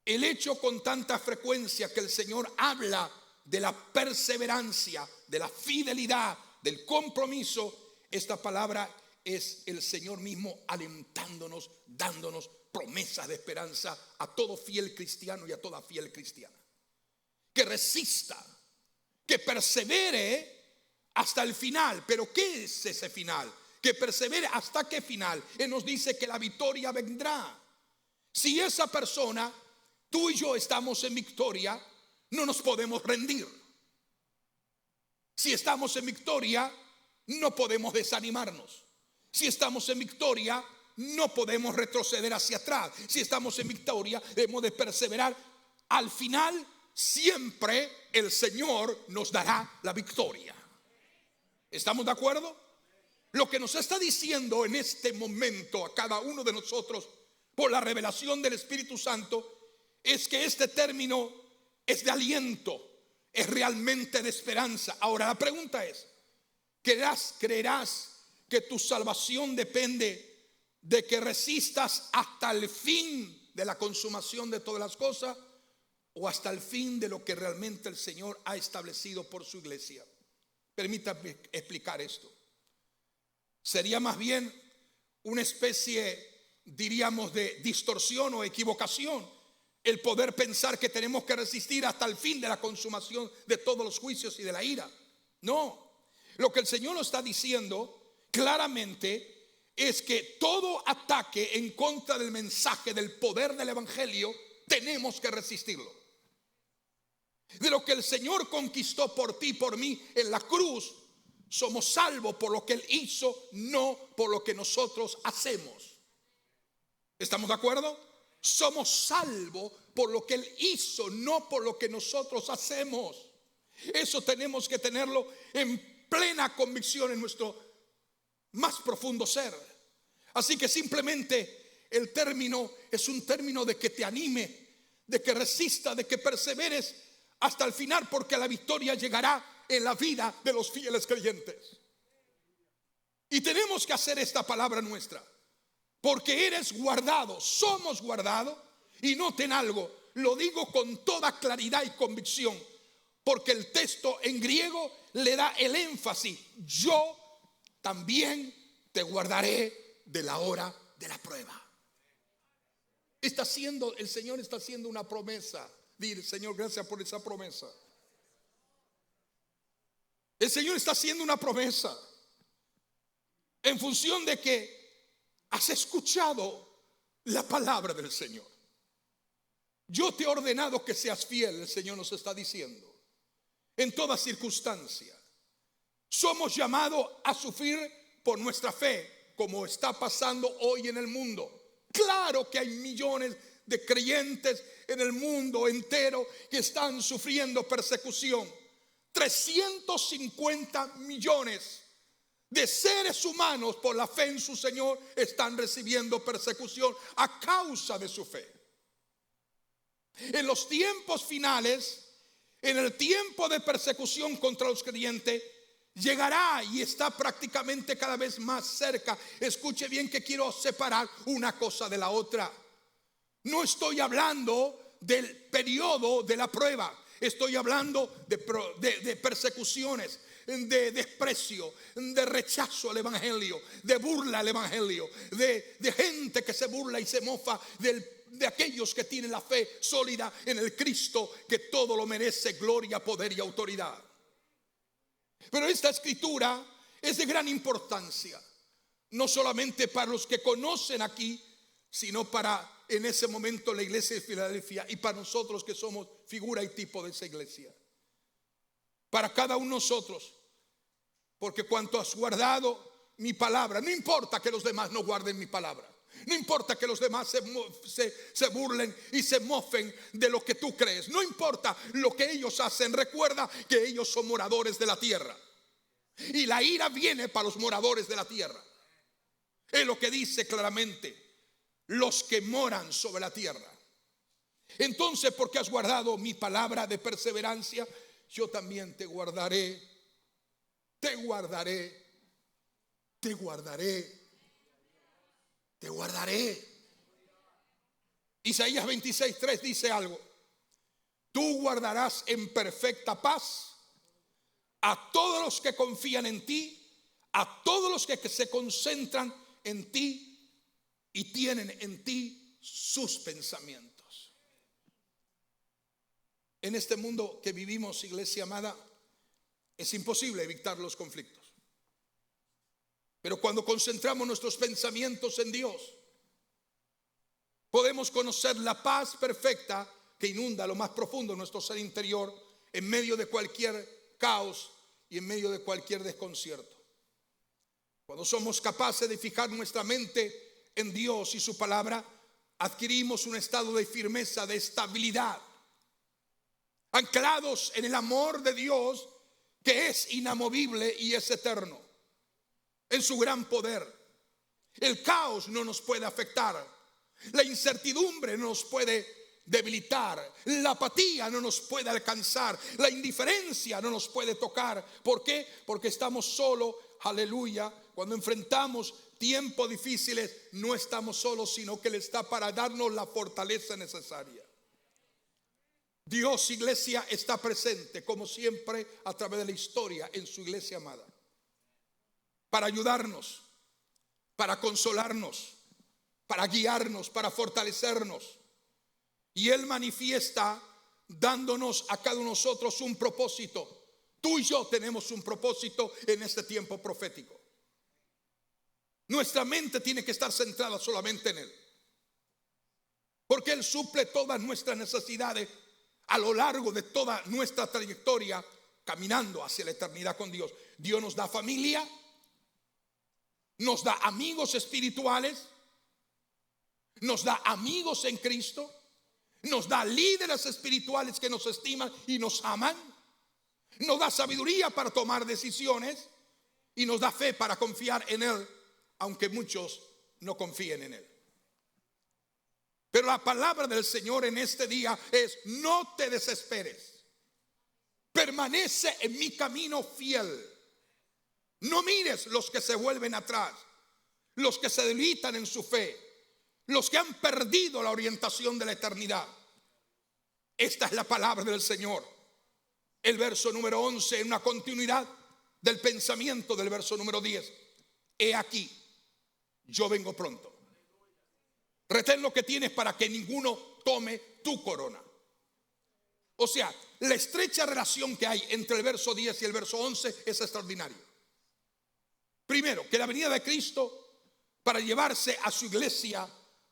El hecho con tanta frecuencia que el Señor habla de la perseverancia, de la fidelidad, del compromiso, esta palabra es el Señor mismo alentándonos, dándonos promesas de esperanza a todo fiel cristiano y a toda fiel cristiana. Que resista, que persevere hasta el final. Pero ¿qué es ese final? Que persevere hasta qué final. Él nos dice que la victoria vendrá. Si esa persona, tú y yo, estamos en victoria, no nos podemos rendir. Si estamos en victoria, no podemos desanimarnos. Si estamos en victoria, no podemos retroceder hacia atrás. Si estamos en victoria, debemos de perseverar. Al final, siempre el Señor nos dará la victoria. ¿Estamos de acuerdo? Lo que nos está diciendo en este momento a cada uno de nosotros por la revelación del Espíritu Santo es que este término es de aliento, es realmente de esperanza. Ahora la pregunta es: ¿creerás que tu salvación depende de que resistas hasta el fin de la consumación de todas las cosas, o hasta el fin de lo que realmente el Señor ha establecido por su iglesia? Permítame explicar esto. Sería más bien una especie, diríamos, de distorsión o equivocación el poder pensar que tenemos que resistir hasta el fin de la consumación de todos los juicios y de la ira. No, lo que el Señor nos está diciendo claramente es que todo ataque en contra del mensaje del poder del evangelio tenemos que resistirlo. De lo que el Señor conquistó por ti y por mí en la cruz, somos salvos por lo que Él hizo, no por lo que nosotros hacemos. ¿Estamos de acuerdo? Somos salvos por lo que Él hizo, no por lo que nosotros hacemos. Eso tenemos que tenerlo en plena convicción en nuestro más profundo ser. Así que simplemente el término es un término de que te anime, de que resista, de que perseveres hasta el final, porque la victoria llegará en la vida de los fieles creyentes. Y tenemos que hacer esta palabra nuestra, porque eres guardado, somos guardados. Y noten algo, lo digo con toda claridad y convicción, porque el texto en griego le da el énfasis: yo también te guardaré de la hora de la prueba. El Señor está haciendo una promesa. Dile: Señor, gracias por esa promesa. El Señor está haciendo una promesa en función de que has escuchado la palabra del Señor. Yo te he ordenado que seas fiel, el Señor nos está diciendo, en toda circunstancia. Somos llamados a sufrir por nuestra fe, como está pasando hoy en el mundo. Claro que hay millones de creyentes en el mundo entero que están sufriendo persecución. 350 millones de seres humanos por la fe en su Señor están recibiendo persecución a causa de su fe. En los tiempos finales, en el tiempo de persecución contra los creyentes, llegará y está prácticamente cada vez más cerca. Escuche bien que quiero separar una cosa de la otra. No estoy hablando del periodo de la prueba. Estoy hablando de persecuciones, de desprecio, de rechazo al evangelio, de burla al evangelio, de gente que se burla y se mofa de aquellos que tienen la fe sólida en el Cristo, que todo lo merece, gloria, poder y autoridad. Pero esta escritura es de gran importancia, no solamente para los que conocen aquí, sino para en ese momento la iglesia de Filadelfia, y para nosotros que somos figura y tipo de esa iglesia. Para cada uno de nosotros, porque cuanto has guardado mi palabra, no importa que los demás no guarden mi palabra, no importa que los demás se burlen y se mofen de lo que tú crees, no importa lo que ellos hacen, recuerda que ellos son moradores de la tierra, y la ira viene para los moradores de la tierra. Es lo que dice claramente: los que moran sobre la tierra. Entonces, porque has guardado mi palabra de perseverancia, yo también te guardaré, te guardaré, te guardaré, te guardaré. Isaías 26:3 dice algo: tú guardarás en perfecta paz a todos los que confían en ti, a todos los que se concentran en ti y tienen en ti sus pensamientos. En este mundo que vivimos, iglesia amada, es imposible evitar los conflictos. Pero cuando concentramos nuestros pensamientos en Dios, podemos conocer la paz perfecta que inunda lo más profundo de nuestro ser interior, en medio de cualquier caos y en medio de cualquier desconcierto. Cuando somos capaces de fijar nuestra mente en Dios y su palabra, adquirimos un estado de firmeza, de estabilidad, anclados en el amor de Dios, que es inamovible y es eterno, en su gran poder. El caos no nos puede afectar, la incertidumbre no nos puede debilitar, la apatía no nos puede alcanzar, la indiferencia no nos puede tocar. ¿Por qué? Porque estamos solo, aleluya. Cuando enfrentamos tiempos difíciles, no estamos solos, sino que Él está para darnos la fortaleza necesaria. Dios, iglesia, está presente como siempre a través de la historia en su iglesia amada, para ayudarnos, para consolarnos, para guiarnos, para fortalecernos. Y Él manifiesta dándonos a cada uno de nosotros un propósito. Tú y yo tenemos un propósito en este tiempo profético. Nuestra mente tiene que estar centrada solamente en Él, porque Él suple todas nuestras necesidades a lo largo de toda nuestra trayectoria caminando hacia la eternidad con Dios. Dios nos da familia, nos da amigos espirituales, nos da amigos en Cristo, nos da líderes espirituales que nos estiman y nos aman, nos da sabiduría para tomar decisiones y nos da fe para confiar en Él, aunque muchos no confíen en Él. Pero la palabra del Señor en este día es: no te desesperes, permanece en mi camino fiel. No mires los que se vuelven atrás, los que se debilitan en su fe, los que han perdido la orientación de la eternidad. Esta es la palabra del Señor. El verso número 11 en una continuidad del pensamiento del verso número 10. He aquí, yo vengo pronto. Retén lo que tienes para que ninguno tome tu corona. O sea, la estrecha relación que hay entre el verso 10 y el verso 11 es extraordinaria. Primero, que la venida de Cristo para llevarse a su iglesia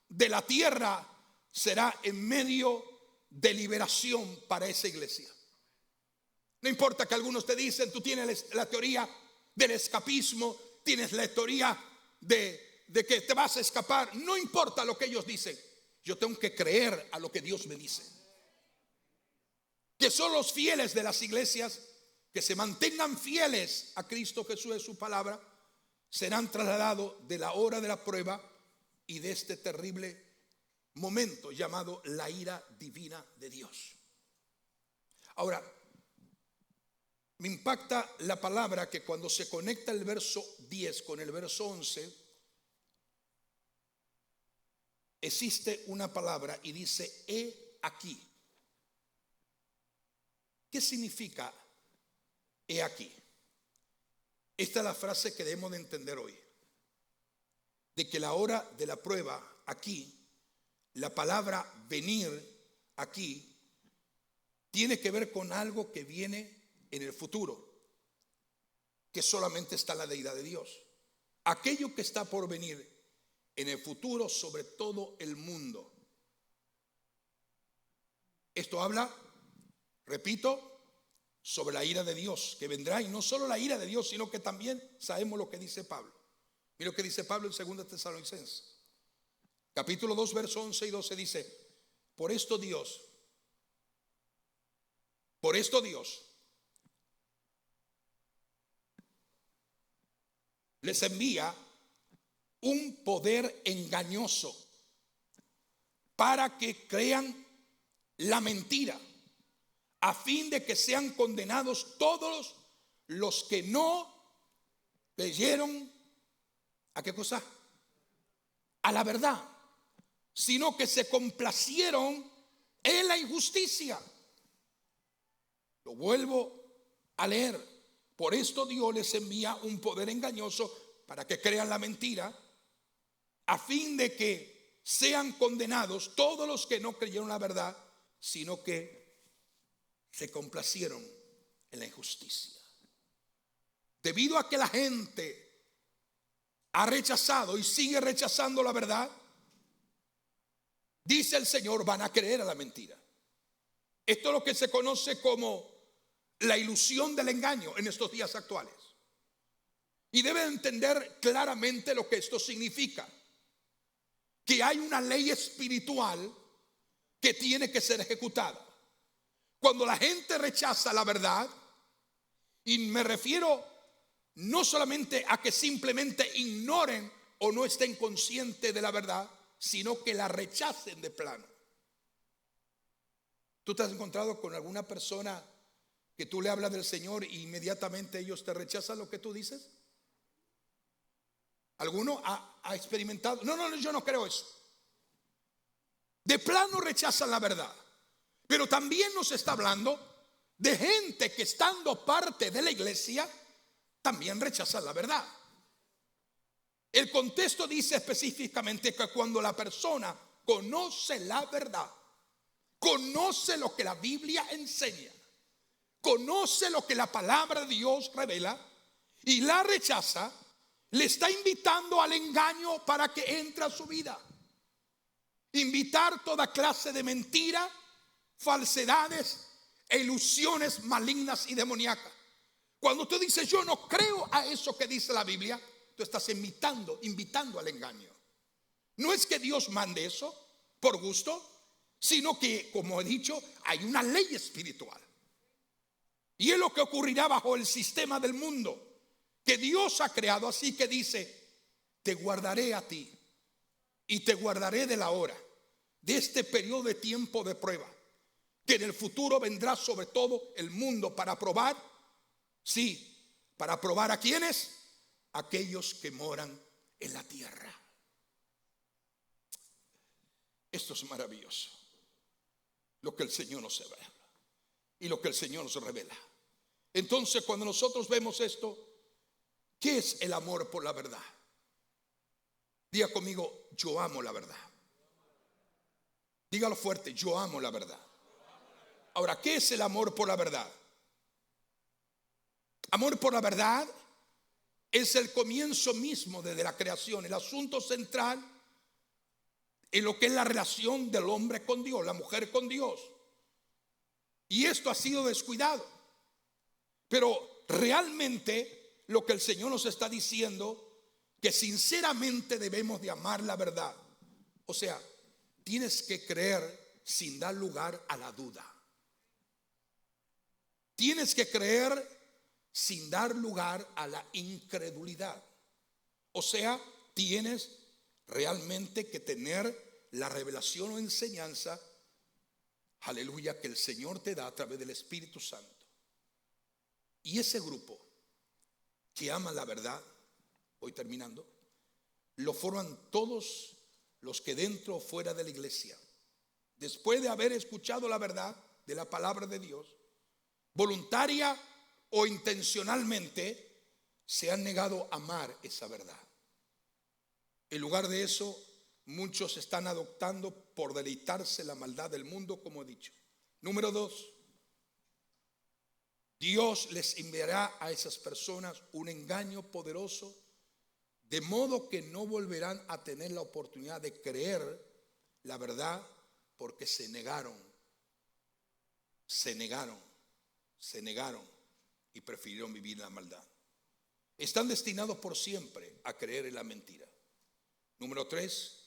de la tierra será en medio de liberación para esa iglesia. No importa que algunos te dicen, tú tienes la teoría del escapismo, tienes la teoría de que te vas a escapar. No importa lo que ellos dicen, yo tengo que creer a lo que Dios me dice. Que son los fieles de las iglesias que se mantengan fieles a Cristo Jesús y su palabra, serán trasladados de la hora de la prueba y de este terrible momento llamado la ira divina de Dios. Ahora, me impacta la palabra que cuando se conecta el verso 10 con el verso 11, existe una palabra y dice: he aquí. ¿Qué significa he aquí? Esta es la frase que debemos de entender hoy. De que la hora de la prueba aquí, la palabra venir aquí, tiene que ver con algo que viene en el futuro, que solamente está en la deidad de Dios. Aquello que está por venir en el futuro sobre todo el mundo. Esto habla, repito, sobre la ira de Dios que vendrá, y no solo la ira de Dios, sino que también sabemos lo que dice Pablo. Mira lo que dice Pablo en 2 Tesalonicenses, capítulo 2, verso 11 y 12 dice: por esto Dios les envía un poder engañoso para que crean la mentira, a fin de que sean condenados todos los que no creyeron ¿a qué cosa? A la verdad, sino que se complacieron en la injusticia. Lo vuelvo a leer: por esto Dios les envía un poder engañoso para que crean la mentira, a fin de que sean condenados todos los que no creyeron la verdad, sino que se complacieron en la injusticia. Debido a que la gente ha rechazado y sigue rechazando la verdad, dice el Señor, van a creer a la mentira. Esto es lo que se conoce como la ilusión del engaño en estos días actuales. Y deben entender claramente lo que esto significa: que hay una ley espiritual que tiene que ser ejecutada. Cuando la gente rechaza la verdad, y me refiero no solamente a que simplemente ignoren o no estén conscientes de la verdad, sino que la rechacen de plano. ¿Tú te has encontrado con alguna persona que tú le hablas del Señor e inmediatamente ellos te rechazan lo que tú dices? ¿Alguno ha experimentado? No, yo no creo eso. De plano rechazan la verdad. Pero también nos está hablando de gente que, estando parte de la iglesia, también rechazan la verdad. El contexto dice específicamente que cuando la persona conoce la verdad, conoce lo que la Biblia enseña, conoce lo que la palabra de Dios revela y la rechaza, le está invitando al engaño para que entre a su vida. Invitar toda clase de mentiras, falsedades e ilusiones malignas y demoníacas. Cuando tú dices yo no creo a eso que dice la Biblia, tú estás invitando al engaño. No es que Dios mande eso por gusto, sino que, como he dicho, hay una ley espiritual. Y es lo que ocurrirá bajo el sistema del mundo que Dios ha creado, así que dice: te guardaré a ti y te guardaré de la hora, de este periodo de tiempo de prueba, que en el futuro vendrá sobre todo el mundo para probar. Sí, para probar ¿a quiénes? Aquellos que moran en la tierra. Esto es maravilloso, lo que el Señor nos revela y lo que el Señor nos revela. Entonces, cuando nosotros vemos esto, ¿qué es el amor por la verdad? Diga conmigo: yo amo la verdad. Dígalo fuerte: yo amo la verdad. Ahora, ¿qué es el amor por la verdad? Amor por la verdad es el comienzo mismo desde la creación, el asunto central en lo que es la relación del hombre con Dios, la mujer con Dios. Y esto ha sido descuidado. Pero realmente lo que el Señor nos está diciendo, que sinceramente debemos de amar la verdad. O sea, tienes que creer sin dar lugar a la duda. Tienes que creer sin dar lugar a la incredulidad. O sea, tienes realmente que tener la revelación o enseñanza, aleluya, que el Señor te da a través del Espíritu Santo. Y ese grupo que ama la verdad, voy terminando, lo forman todos los que dentro o fuera de la iglesia, después de haber escuchado la verdad de la palabra de Dios, voluntaria o intencionalmente, se han negado a amar esa verdad. En lugar de eso, muchos están adoptando por deleitarse la maldad del mundo, como he dicho. Número 2, Dios les enviará a esas personas un engaño poderoso, de modo que no volverán a tener la oportunidad de creer la verdad, porque se negaron y prefirieron vivir en la maldad. Están destinados por siempre a creer en la mentira. Número 3,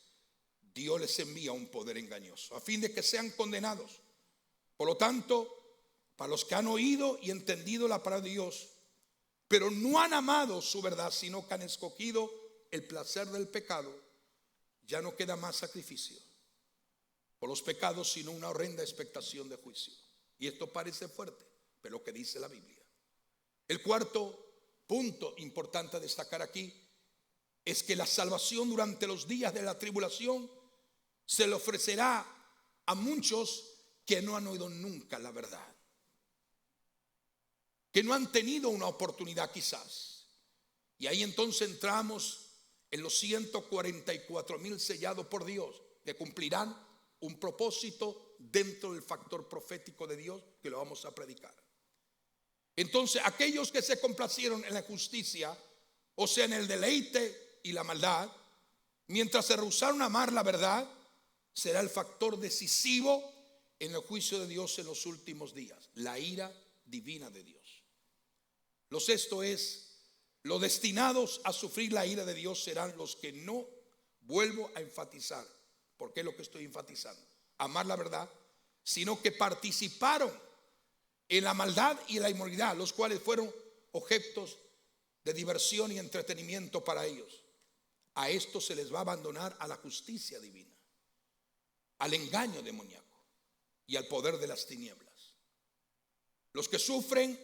Dios les envía un poder engañoso a fin de que sean condenados. Por lo tanto, para los que han oído y entendido la palabra de Dios, pero no han amado su verdad, sino que han escogido el placer del pecado, ya no queda más sacrificio por los pecados, sino una horrenda expectación de juicio. Y esto parece fuerte, pero lo que dice la Biblia. El cuarto punto importante a destacar aquí es que la salvación durante los días de la tribulación se le ofrecerá a muchos que no han oído nunca la verdad, que no han tenido una oportunidad quizás. Y ahí entonces entramos en los 144,000 sellados por Dios, que cumplirán un propósito dentro del factor profético de Dios, que lo vamos a predicar. Entonces, aquellos que se complacieron en la justicia, o sea, en el deleite y la maldad, mientras se rehusaron a amar la verdad, será el factor decisivo en el juicio de Dios en los últimos días, la ira divina de Dios. Lo sexto es: los destinados a sufrir la ira de Dios serán los que no, vuelvo a enfatizar, porque es lo que estoy enfatizando, amar la verdad, sino que participaron en la maldad y en la inmoralidad, los cuales fueron objetos de diversión y entretenimiento para ellos. A esto se les va a abandonar a la justicia divina, al engaño demoníaco y al poder de las tinieblas. Los que sufren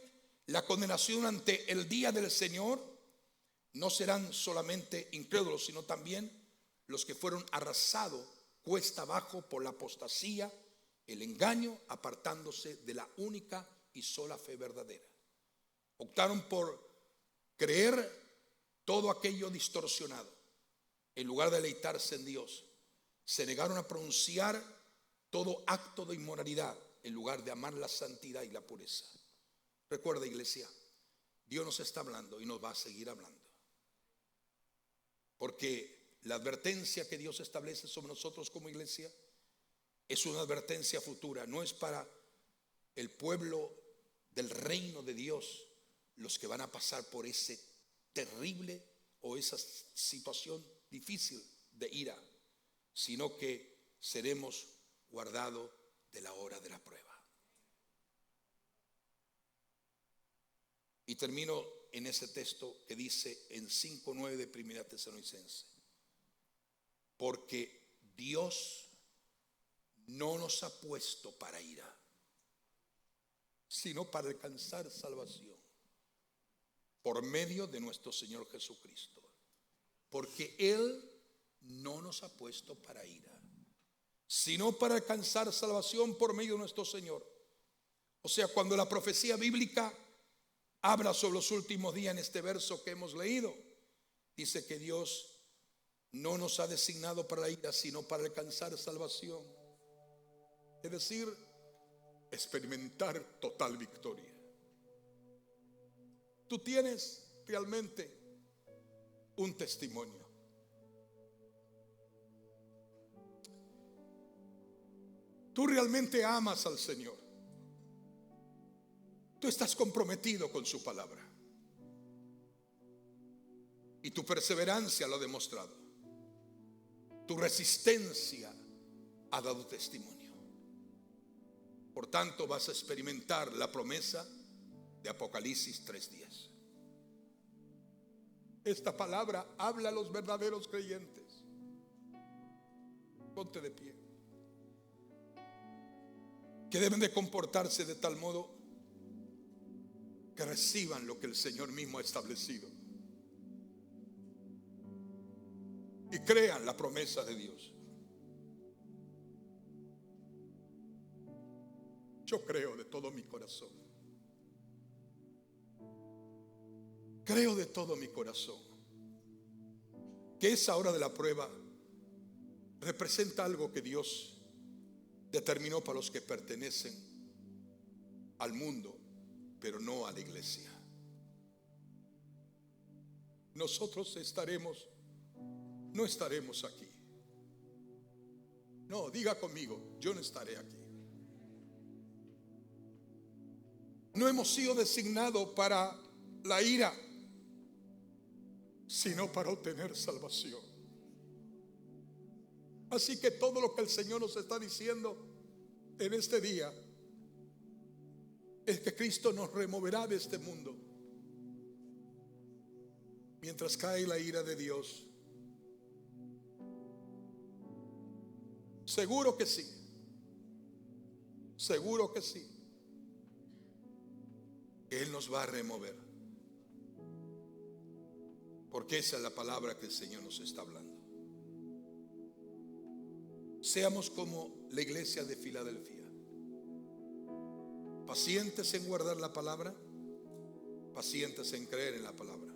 la condenación ante el día del Señor no serán solamente incrédulos, sino también los que fueron arrasados cuesta abajo por la apostasía, el engaño, apartándose de la única y sola fe verdadera. Optaron por creer todo aquello distorsionado. En lugar de deleitarse en Dios, se negaron a pronunciar todo acto de inmoralidad en lugar de amar la santidad y la pureza. Recuerda, iglesia, Dios nos está hablando y nos va a seguir hablando. Porque la advertencia que Dios establece sobre nosotros como iglesia es una advertencia futura, no es para el pueblo del reino de Dios los que van a pasar por ese terrible o esa situación difícil de ira, sino que seremos guardados de la hora de la prueba. Y termino en ese texto que dice en 5:9 de Primera Tesalonicenses: porque Dios no nos ha puesto para ira, sino para alcanzar salvación por medio de nuestro Señor Jesucristo. Porque Él no nos ha puesto para ira, sino para alcanzar salvación por medio de nuestro Señor. O sea, cuando la profecía bíblica habla sobre los últimos días en este verso que hemos leído, dice que Dios no nos ha designado para la ira, sino para alcanzar salvación. Es decir, experimentar total victoria. Tú tienes realmente un testimonio. Tú realmente amas al Señor. Tú estás comprometido con su palabra. Y tu perseverancia lo ha demostrado. Tu resistencia ha dado testimonio. Por tanto, vas a experimentar la promesa de Apocalipsis 3:10. Esta palabra habla a los verdaderos creyentes. Ponte de pie. Que deben de comportarse de tal modo que reciban lo que el Señor mismo ha establecido y crean la promesa de Dios. Yo creo de todo mi corazón, creo de todo mi corazón que esa hora de la prueba representa algo que Dios determinó para los que pertenecen al mundo, pero no a la iglesia. Nosotros no estaremos aquí. No, diga conmigo, yo no estaré aquí. No hemos sido designados para la ira, sino para obtener salvación. Así que todo lo que el Señor nos está diciendo en este día es que Cristo nos removerá de este mundo mientras cae la ira de Dios. Seguro que sí. Seguro que sí. Él nos va a remover. Porque esa es la palabra que el Señor nos está hablando. Seamos como la iglesia de Filadelfia, pacientes en guardar la palabra, pacientes en creer en la palabra.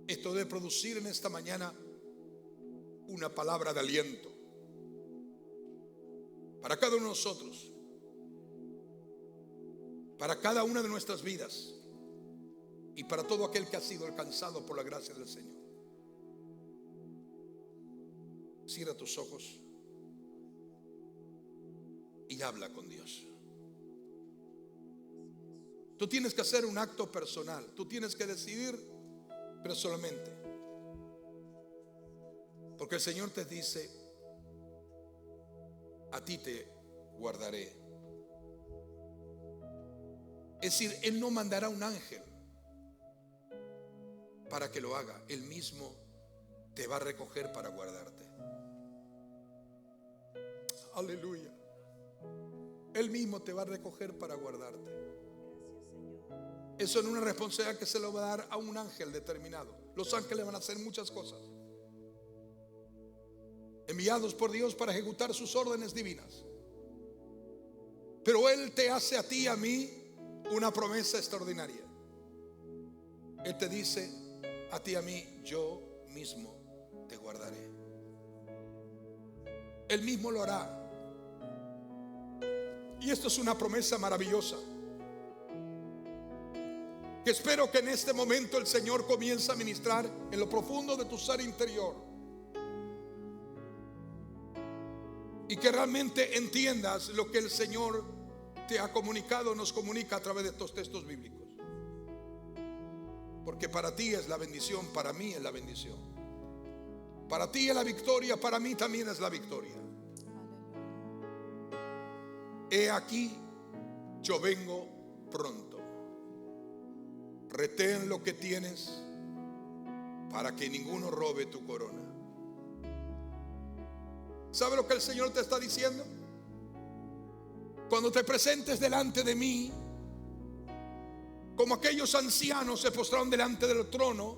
Esto debe producir en esta mañana una palabra de aliento para cada uno de nosotros, para cada una de nuestras vidas y para todo aquel que ha sido alcanzado por la gracia del Señor. Cierra tus ojos y habla con Dios. Tú tienes que hacer un acto personal. Tú tienes que decidir personalmente, porque el Señor te dice: a ti te guardaré. Es decir, Él no mandará un ángel para que lo haga. Él mismo te va a recoger para guardarte. Aleluya. Él mismo te va a recoger para guardarte. Eso no es una responsabilidad que se lo va a dar a un ángel determinado. Los ángeles van a hacer muchas cosas, enviados por Dios para ejecutar sus órdenes divinas. Pero Él te hace a ti y a mí una promesa extraordinaria. Él te dice a ti y a mí: yo mismo te guardaré. Él mismo lo hará. Y esto es una promesa maravillosa. que espero que en este momento el Señor comience a ministrar en lo profundo de tu ser interior, y que realmente entiendas lo que el Señor te ha comunicado, nos comunica a través de estos textos bíblicos. Porque para ti es la bendición, para mí es la bendición. Para ti es la victoria, para mí también es la victoria. He aquí, yo vengo pronto. Retén lo que tienes para que ninguno robe tu corona. ¿Sabe lo que el Señor te está diciendo? Cuando te presentes delante de mí, como aquellos ancianos se postraron delante del trono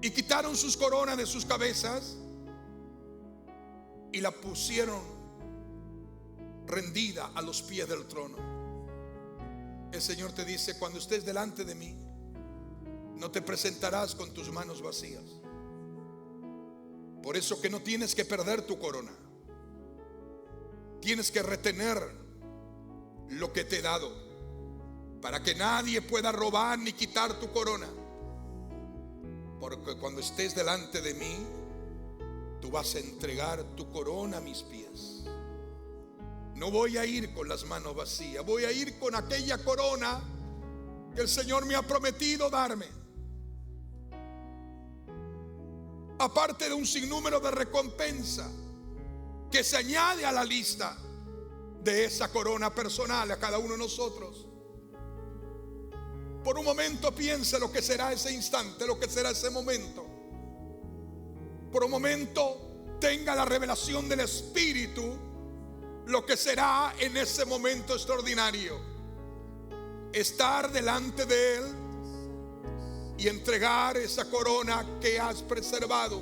y quitaron sus coronas de sus cabezas y la pusieron rendida a los pies del trono. El Señor te dice: cuando estés delante de mí, no te presentarás con tus manos vacías. Por eso que no tienes que perder tu corona. Tienes que retener lo que te he dado, para que nadie pueda robar ni quitar tu corona. Porque cuando estés delante de mí, tú vas a entregar tu corona a mis pies. No voy a ir con las manos vacías, voy a ir con aquella corona que el Señor me ha prometido darme. Aparte de un sinnúmero de recompensa que se añade a la lista de esa corona personal a cada uno de nosotros. Por un momento piense lo que será ese instante, lo que será ese momento. Por un momento tenga la revelación del Espíritu, lo que será en ese momento extraordinario. Estar delante de Él y entregar esa corona que has preservado,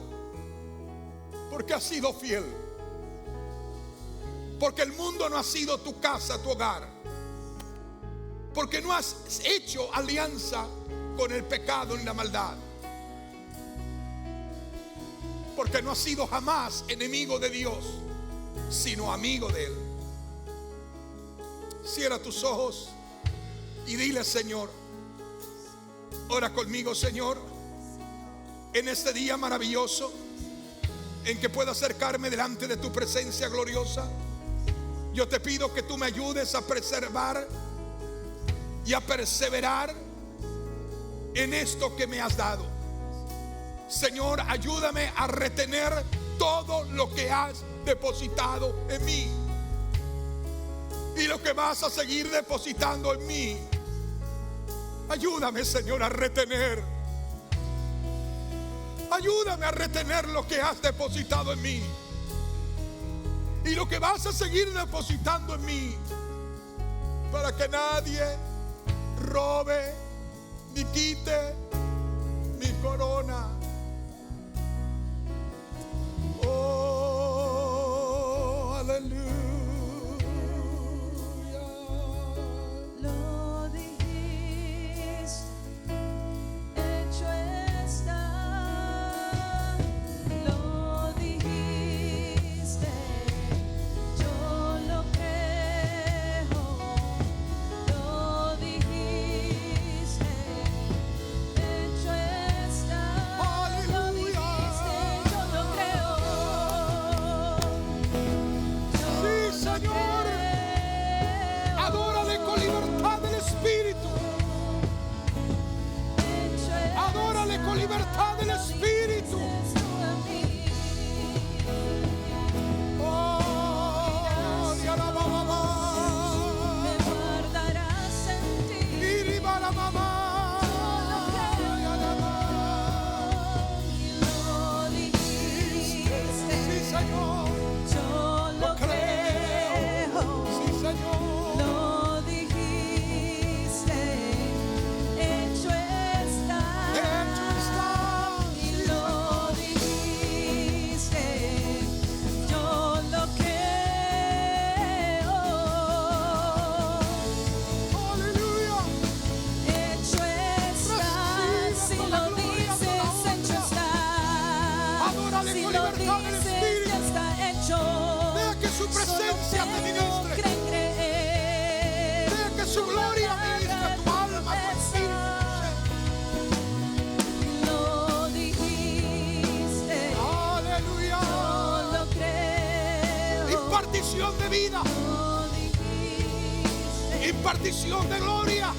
porque has sido fiel. Porque el mundo no ha sido tu casa, tu hogar. Porque no has hecho alianza con el pecado ni la maldad. Porque no has sido jamás enemigo de Dios, sino amigo de Él. Cierra tus ojos y dile: Señor, ora conmigo, Señor, en este día maravilloso en que puedo acercarme delante de tu presencia gloriosa. Yo te pido que tú me ayudes a preservar y a perseverar en esto que me has dado. Señor, ayúdame a retener todo lo que has depositado en mí y lo que vas a seguir depositando en mí. Ayúdame, Señor, a retener. Ayúdame a retener lo que has depositado en mí y lo que vas a seguir depositando en mí, para que nadie robe ni quite mi corona. Oh, aleluya. Lo dijiste, hecho está. Lo dijiste, yo lo creo. Lo dijiste, hecho está. Lo dijiste, yo lo creo. Sí, Señor. Adórale con libertad del Espíritu. Adórale con libertad del Espíritu. Oh, y alababa. Me guardarás en ti. Y riba la mamá. Y alababa. Lo dijiste, Sí, Señor. yo lo creo. Sí, Señor. Lo dijiste, hecho está. Hecho está. Y lo dijiste, yo lo creo. Aleluya. Hecho está. Si lo dices, hecho está. Adórale Si con lo libertad del dices, Espíritu. ya está hecho. Deja que su presencia te ministre. Creer. Deja que su gloria ministre tu alma. impartición de vida, lo dijiste, impartición de gloria,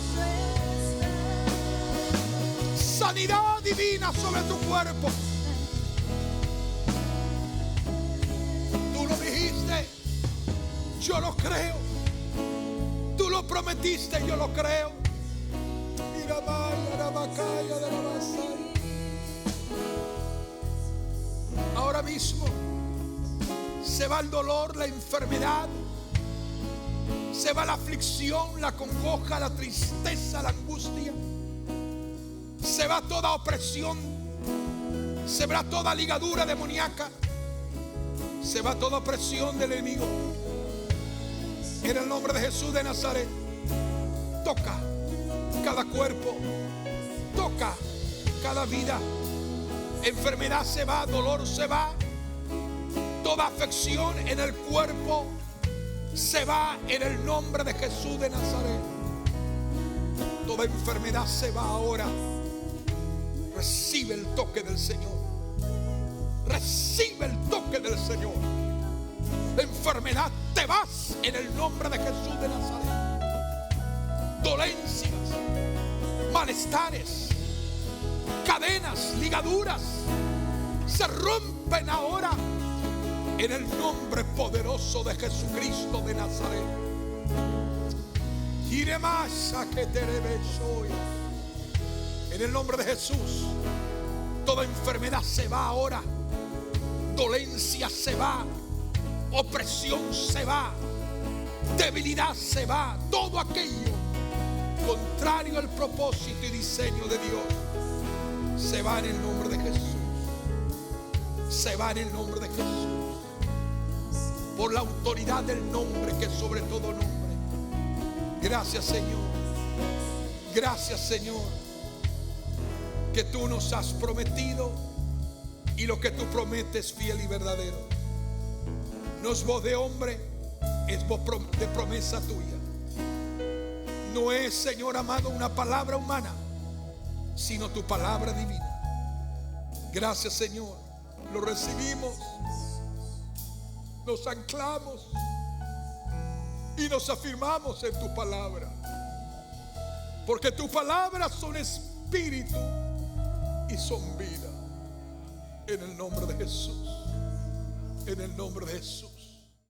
sanidad divina sobre tu cuerpo. Tú lo dijiste, yo lo creo. Tú lo prometiste, yo lo creo. Ahora mismo se va el dolor, la enfermedad, se va la aflicción, la congoja, la tristeza, la angustia, se va toda opresión, se va toda ligadura demoníaca, se va toda opresión del enemigo. En el nombre de Jesús de Nazaret, toca cada cuerpo, toca cada vida. Enfermedad se va, dolor se va, toda afección en el cuerpo se va en el nombre de Jesús de Nazaret. Toda enfermedad se va ahora. Recibe el toque del Señor. Recibe el toque del Señor. Enfermedad, te vas en el nombre de Jesús de Nazaret. Dolencias, malestares, cadenas, ligaduras se rompen ahora en el nombre poderoso de Jesucristo de Nazaret. En el nombre de Jesús, toda enfermedad se va ahora, dolencia se va, opresión se va, debilidad se va, todo aquello contrario al propósito y diseño de Dios se va en el nombre de Jesús. Se va en el nombre de Jesús, por la autoridad del nombre que es sobre todo nombre. Gracias, Señor. Gracias, Señor, que tú nos has prometido, y lo que tú prometes fiel y verdadero. No es voz de hombre, es voz de promesa tuya. No es, Señor amado, una palabra humana, sino tu palabra divina. Gracias, Señor. Lo recibimos, nos anclamos y nos afirmamos en tu palabra, porque tu palabra son espíritu y son vida. En el nombre de Jesús, en el nombre de Jesús.